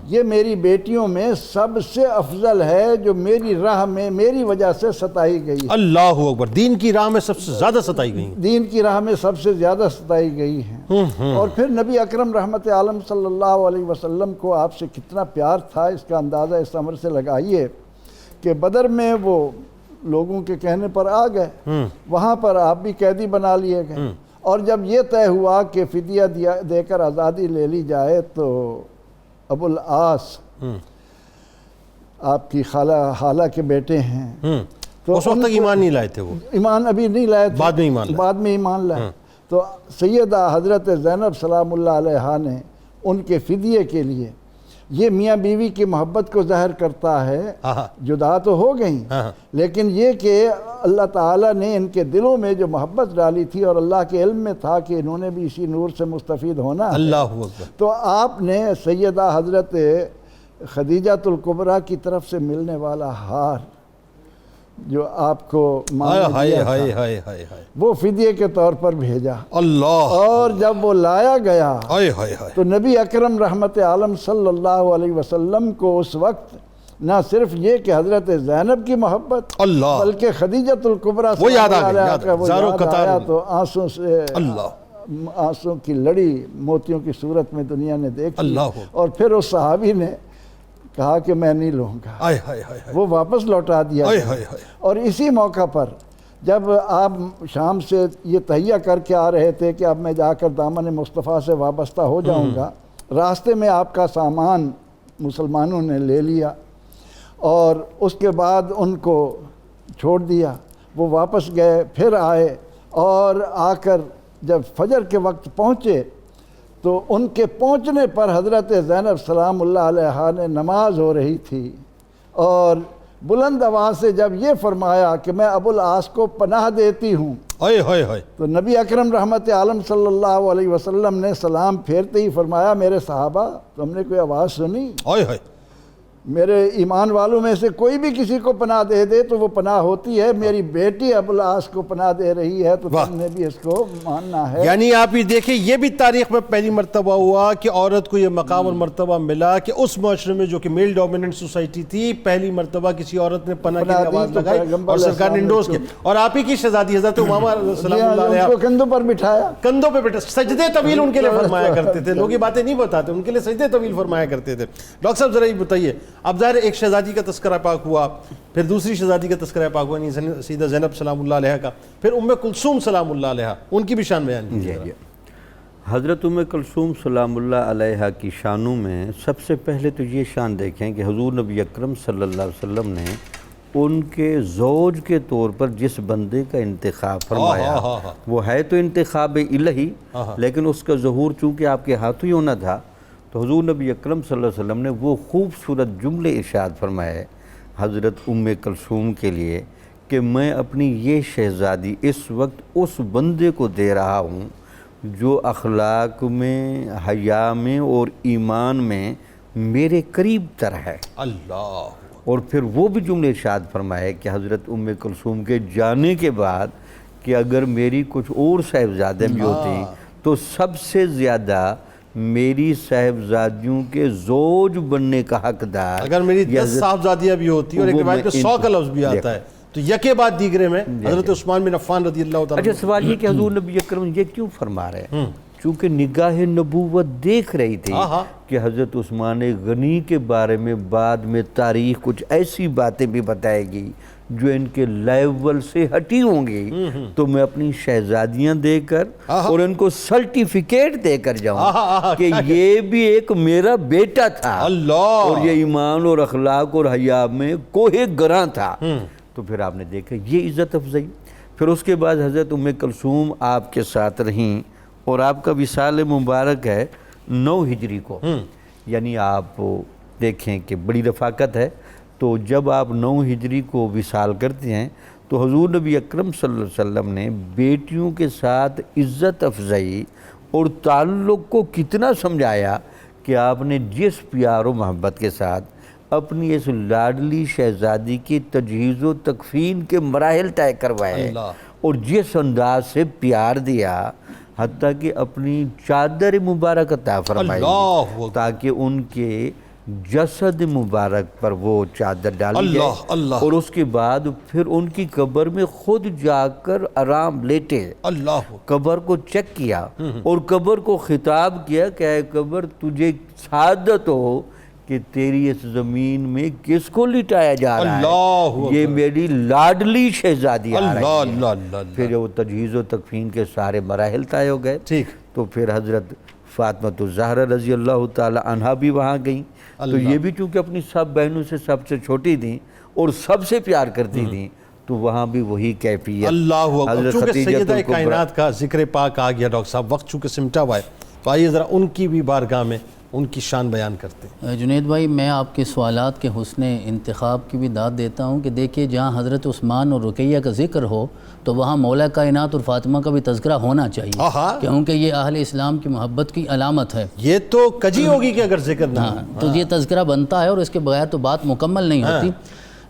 یہ میری بیٹیوں میں سب سے افضل ہے جو میری راہ میں میری وجہ سے ستائی گئی. اللہ اکبر. دین کی راہ میں سب سے زیادہ ستائی گئی. دین کی راہ میں سب سے زیادہ ستائی گئی ہیں. اور پھر نبی اکرم رحمت عالم صلی اللہ علیہ وسلم کو آپ سے کتنا پیار تھا اس کا اندازہ اس عمر سے لگائیے کہ بدر میں وہ لوگوں کے کہنے پر آ گئے، وہاں پر آپ بھی قیدی بنا لیے گئے، اور جب یہ طے ہوا کہ فدیہ دے کر آزادی لے لی جائے تو ابو العاص آپ کی خالہ کے بیٹے ہیں، تو اس وقت تک ایمان نہیں لائے تھے وہ؟ ایمان ابھی نہیں لائے تھے، بعد میں ایمان لائے۔ بعد میں ایمان لائے۔ تو سیدہ حضرت زینب سلام اللہ علیہا نے ان کے فدیے کے لیے، یہ میاں بیوی کی محبت کو ظاہر کرتا ہے، جدا تو ہو گئیں لیکن یہ کہ اللہ تعالیٰ نے ان کے دلوں میں جو محبت ڈالی تھی اور اللہ کے علم میں تھا کہ انہوں نے بھی اسی نور سے مستفید ہونا ہے، اللہ اکبر۔ تو آپ نے سیدہ حضرت خدیجہ الکبریٰ کی طرف سے ملنے والا ہار جو آپ کو ہائے مانگنے ہائے دیا تھا، ہائے ہائے ہائے ہائے وہ فدیے کے طور پر بھیجا، اللہ، اور جب وہ لایا گیا ہائے ہائے ہائے، تو نبی اکرم رحمت عالم صلی اللہ علیہ وسلم کو اس وقت نہ صرف یہ کہ حضرت زینب کی محبت اللہ، بلکہ خدیجہ الکبریٰ وہ یاد آ گئی، علیہا یاد کا وہ زاروں یاد قطار آیا میں۔ تو آنسوں سے اللہ، آنسوں کی لڑی موتیوں کی صورت میں دنیا نے دیکھ لی، اللہ، اور پھر اس صحابی نے کہا کہ میں نہیں لوں گا، ہائے ہائے ہائے ہائے، وہ واپس لوٹا دیا ہائے گیا۔ ہائے ہائے، اور اسی موقع پر جب آپ شام سے یہ تہیہ کر کے آ رہے تھے کہ اب میں جا کر دامن مصطفیٰ سے وابستہ ہو جاؤں گا، راستے میں آپ کا سامان مسلمانوں نے لے لیا اور اس کے بعد ان کو چھوڑ دیا، وہ واپس گئے، پھر آئے اور آ کر جب فجر کے وقت پہنچے تو ان کے پہنچنے پر حضرت زینب سلام اللہ علیہا نے نماز ہو رہی تھی اور بلند آواز سے جب یہ فرمایا کہ میں ابو العاص کو پناہ دیتی ہوں، ہائے ہائے ہائے، تو نبی اکرم رحمت عالم صلی اللہ علیہ وسلم نے سلام پھیرتے ہی فرمایا میرے صحابہ تم نے کوئی آواز سنی؟ ہائے ہائے، میرے ایمان والوں میں سے کوئی بھی کسی کو پناہ دے دے تو وہ پناہ ہوتی ہے، میری بیٹی ابو العاص کو پناہ دے رہی ہے تو تم نے بھی اس کو ماننا ہے۔ یعنی آپ یہ دیکھیں یہ بھی تاریخ میں پہلی مرتبہ ہوا کہ عورت کو یہ مقام اور مرتبہ ملا کہ اس معاشرے میں جو کہ میل ڈومیننٹ سوسائٹی تھی، پہلی مرتبہ کسی عورت نے پناہ کی آواز لگائی اور سرکار نے انڈوز کیا، اور آپ ہی کی شہزادی حضرت امامہ سلام اللہ علیہا ان کو کندھوں پر بٹھایا، کندھوں پہ بیٹھا، سجدے طویل ان کے لیے فرمایا کرتے تھے، لوگ یہ باتیں نہیں بتاتے، ان کے لیے سجدے طویل فرمایا کرتے تھے۔ ڈاکٹر صاحب ذرا یہ بتائیے، اب ظاہر ایک شہزادی کا تذکرہ پاک ہوا، پھر دوسری شہزادی کا تذکرہ پاک ہوا یعنی سیدہ زینب سلام اللہ علیہا کا، پھر ام کلثوم سلام اللہ علیہا، ان کی بھی شان بیان کیجیے۔ حضرت ام کلثوم سلام اللہ علیہا کی شانوں میں سب سے پہلے تو یہ شان دیکھیں کہ حضور نبی اکرم صلی اللہ علیہ وسلم نے ان کے زوج کے طور پر جس بندے کا انتخاب فرمایا وہ ہے تو انتخاب الہی، لیکن اس کا ظہور چونکہ آپ کے ہاتھوں ہی ہونا تھا، تو حضور نبی اکرم صلی اللہ علیہ وسلم نے وہ خوبصورت جملے ارشاد فرمائے حضرت ام کلثوم کے لیے کہ میں اپنی یہ شہزادی اس وقت اس بندے کو دے رہا ہوں جو اخلاق میں، حیا میں اور ایمان میں میرے قریب تر ہے۔ اللہ، اور پھر وہ بھی جملے ارشاد فرمائے کہ حضرت ام کلثوم کے جانے کے بعد کہ اگر میری کچھ اور صاحبزادیں بھی ہوتی تو سب سے زیادہ میری صاحبزادیوں کے زوج بننے کا حقدار، اگر میری 10 صاحبزادیاں بھی ہوتی اور ایک روایت میں 100 کا لفظ بھی آتا ہے تو یکے بعد دیگرے میں حضرت عثمان بن عفان رضی اللہ تعالیٰ۔ اچھا سوال یہ کہ حضور نبی اکرم یہ کیوں فرما رہے ہیں؟ چونکہ نگاہ نبوت دیکھ رہی تھی کہ حضرت عثمان غنی کے بارے میں بعد میں تاریخ کچھ ایسی باتیں بھی بتائے گی جو ان کے لیول سے ہٹی ہوں گی، تو میں اپنی شہزادیاں دے کر اور ان کو سرٹیفکیٹ دے کر جاؤں کہ یہ بھی ایک میرا بیٹا تھا اور یہ ایمان اور اخلاق اور حیا میں کوہ گراں تھا۔ تو پھر آپ نے دیکھا یہ عزت افضائی۔ پھر اس کے بعد حضرت ام کلثوم آپ کے ساتھ رہیں اور آپ کا وصال مبارک ہے 9 ہجری کو، یعنی آپ دیکھیں کہ بڑی رفاقت ہے۔ تو جب آپ 9 ہجری کو وصال کرتے ہیں تو حضور نبی اکرم صلی اللہ علیہ وسلم نے بیٹیوں کے ساتھ عزت افزائی اور تعلق کو کتنا سمجھایا کہ آپ نے جس پیار و محبت کے ساتھ اپنی اس لاڈلی شہزادی کی تجہیز و تکفین کے مراحل طے کروائے اور جس انداز سے پیار دیا، حتیٰ کہ اپنی چادر مبارک عطا فرمائی تاکہ ان کے جسد مبارک پر وہ چادر ڈالی جائے، اور اس کے بعد پھر ان کی قبر میں خود جا کر آرام لیٹے، قبر کو چیک کیا اور قبر کو خطاب کیا کہ اے قبر تجھے سعادت ہو کہ تیری اس زمین میں کس کو لٹایا جا رہا ہے، یہ میری لاڈلی شہزادی آ رہی ہے۔ پھر وہ تجہیز و تکفین کے سارے مراحل طے ہو گئے، تو پھر حضرت فاطمہ الزہرا رضی اللہ تعالی عنہا بھی وہاں گئیں، تو یہ بھی چونکہ اپنی سب بہنوں سے سب سے چھوٹی تھیں اور سب سے پیار کرتی تھیں، تو وہاں بھی وہی کیفیت. اللہ اکبر. حضرت چونکہ خدیجہ سیدہ الکبریٰ کائنات کا ذکر پاک آ گیا ڈاکٹر صاحب, وقت چونکہ سمٹا ہوا ہے, تو آئیے ذرا ان کی بھی بارگاہ میں ان کی شان بیان کرتے ہیں. جنید بھائی, میں آپ کے سوالات کے حسن انتخاب کی بھی داد دیتا ہوں کہ دیکھیے جہاں حضرت عثمان اور رقیہ کا ذکر ہو تو وہاں مولا کائنات اور فاطمہ کا بھی تذکرہ ہونا چاہیے, کیونکہ یہ اہل اسلام کی محبت کی علامت ہے. یہ تو کجی ہوگی کہ اگر ذکر نہ ہو. تو یہ تذکرہ بنتا ہے اور اس کے بغیر تو بات مکمل نہیں ہوتی.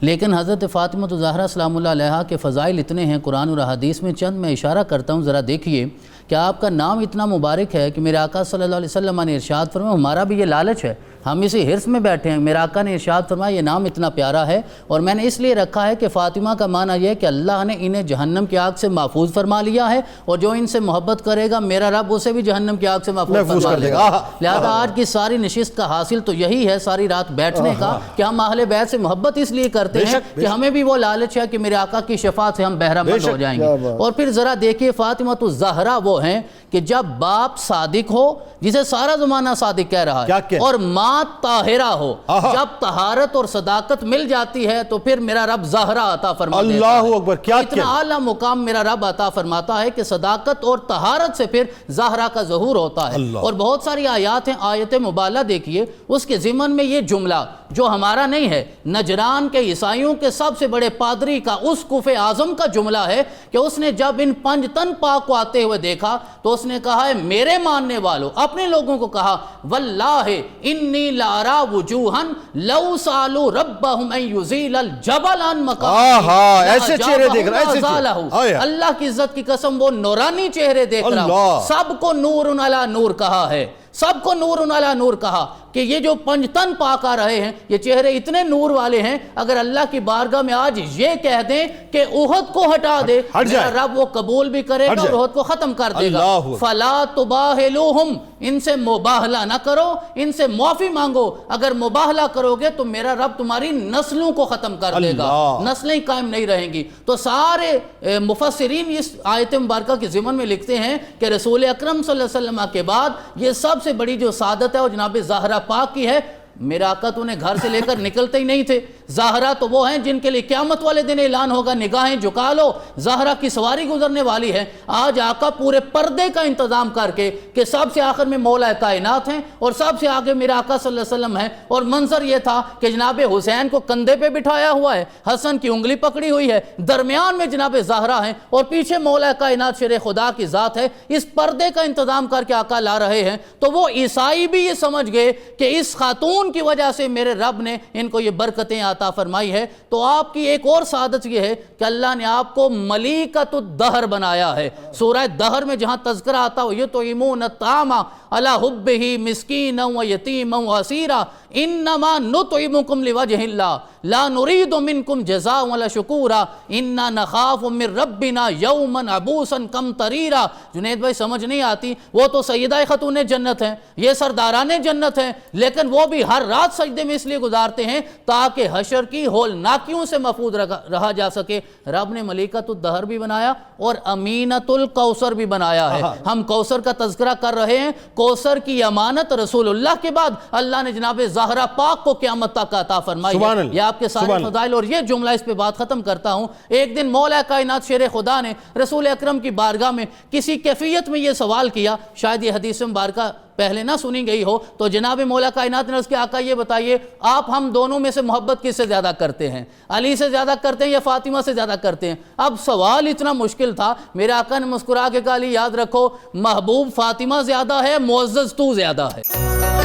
لیکن حضرت فاطمہ زہرا سلام اللہ علیہا کے فضائل اتنے ہیں قرآن اور احادیث میں, چند میں اشارہ کرتا ہوں, ذرا دیکھیے کہ آپ کا نام اتنا مبارک ہے کہ میرے آقا صلی اللہ علیہ وسلم نے ارشاد فرمایا, ہمارا بھی یہ لالچ ہے, ہم اسی حرص میں بیٹھے ہیں, میرے آقا نے ارشاد فرمایا یہ نام اتنا پیارا ہے اور میں نے اس لیے رکھا ہے کہ فاطمہ کا معنی یہ ہے کہ اللہ نے انہیں جہنم کی آگ سے محفوظ فرما لیا ہے, اور جو ان سے محبت کرے گا میرا رب اسے بھی جہنم کی آگ سے محفوظ فرما لے گا. لہذا آج کی ساری نشست کا حاصل تو یہی ہے, ساری رات بیٹھنے کا, کہ ہم اہل بیت سے محبت اس لیے کرتے ہیں کہ ہمیں بھی وہ لالچ ہے کہ میرے آقا کی شفاعت سے ہم بہرہ مند ہو جائیں گے. اور پھر ذرا دیکھیے فاطمہ الزہرا وہ ہیں کہ جب باپ صادق ہو, جسے سارا زمانہ صادق کہہ رہا ہے, اور ماں طاہرہ ہو, جب طہارت اور صداقت مل جاتی ہے تو پھر میرا رب زہرا عطا فرما دیتا ہے. اللہ اکبر. کیا اتنا اعلیٰ مقام میرا رب عطا فرماتا ہے کہ صداقت اور طہارت سے پھر زہرا کا ظہور ہوتا ہے. اور بہت ساری آیات ہیں, آیت مبالہ دیکھیے, اس کے ضمن میں یہ جملہ جو ہمارا نہیں ہے, نجران کے عیسائیوں کے سب سے بڑے پادری کا, اسقف اعظم کا جملہ ہے کہ اس نے جب ان 5 تن پاک کو آتے ہوئے دیکھا تو اس نے کہا ہے میرے ماننے والوں, اپنے لوگوں کو کہا, واللہ انی لارا وجوہن لو سالو ربہم ان یزیل الجبل عن مقام, ایسے چہرے دیکھ رہا ہے, اللہ کی عزت کی قسم وہ نورانی چہرے دیکھ رہا. سب کو نور علی نور کہا ہے, سب کو نور علی نور کہا کہ یہ جو 5 تن پاک آ رہے ہیں یہ چہرے اتنے نور والے ہیں, اگر اللہ کی بارگاہ میں آج یہ کہہ دیں کہ احد کو ہٹا دے, میرا رب وہ قبول بھی کرے گا اور احد کو ختم کر دے گا. فلا تباہلوہم, ان سے مباہلہ نہ کرو, ان سے معافی مانگو, اگر مباہلہ کرو گے تو میرا رب تمہاری نسلوں کو ختم کر دے گا, نسلیں قائم نہیں رہیں گی. تو سارے مفسرین اس آیت مبارکہ کے ضمن میں لکھتے ہیں کہ رسول اکرم صلی اللہ علیہ وسلم کے بعد یہ سب سے بڑی جو سعادت ہے وہ جناب زہرا پاک کی ہے. میرا آقا تو انہیں گھر سے لے کر نکلتے ہی نہیں تھے. زہرا تو وہ ہیں جن کے لیے قیامت والے دن اعلان ہوگا نگاہیں جھکا لو, زہرا کی سواری گزرنے والی ہے. آج آقا پورے پردے کا انتظام کر کے کہ سب سے آخر میں مولا کائنات ہیں اور سب سے آگے میرا آقا صلی اللہ علیہ وسلم ہیں, اور منظر یہ تھا کہ جناب حسین کو کندھے پہ بٹھایا ہوا ہے, حسن کی انگلی پکڑی ہوئی ہے, درمیان میں جناب زہرا ہیں اور پیچھے مولا کائنات شیر خدا کی ذات ہے. اس پردے کا انتظام کر کے آقا لا رہے ہیں تو وہ عیسائی بھی یہ سمجھ گئے کہ اس خاتون کی وجہ سے میرے رب نے ان کو یہ برکتیں عطا فرمائی ہے. تو آپ کی ایک اور سعادت یہ ہے کہ اللہ نے آپ کو ملیکۃ الدہر بنایا ہے. سورہ دہر میں جہاں تذکرہ آتا ہو یطعمون الطعام علی حبہ مسکینا و یتیما و اسیرا انما نطعمکم لوجہ اللہ لا نرید منکم جزاء ولا شکورا انا نخاف من ربنا یوما عبوسا قمطریرا. جنید بھائی سمجھ نہیں آتی, وہ تو سیدہ خاتون جنت ہیں, یہ سرداران جنت ہیں, لیکن وہ بھی ہر رات سجدے میں اس لیے گزارتے ہیں تاکہ حشر کی ہولناکیوں سے محفوظ رہا جا سکے. رب نے ملیکۃ الدہر بھی بنایا اور امینۃ الکوثر بھی بنایا ہے. ہم کوثر کا تذکرہ کر رہے ہیں, کوثر کی امانت رسول اللہ کے بعد اللہ نے جناب زہرا پاک کو قیامت تک عطا فرمائی ہے. یہ آپ کے سارے فضائل, اور یہ جملہ اس پہ بات ختم کرتا ہوں. ایک دن مولا کائنات شیر خدا نے رسول اکرم کی بارگاہ میں کسی کیفیت میں یہ سوال کیا, شاید یہ حدیث مبارکہ پہلے نہ سنی گئی ہو, تو جناب مولا کائنات نے عرض کیا آقا یہ بتائیے آپ ہم دونوں میں سے محبت کس سے زیادہ کرتے ہیں, علی سے زیادہ کرتے ہیں یا فاطمہ سے زیادہ کرتے ہیں؟ اب سوال اتنا مشکل تھا, میرے آقا نے مسکرا کے کہا علی یاد رکھو محبوب فاطمہ زیادہ ہے, معزز تو زیادہ ہے.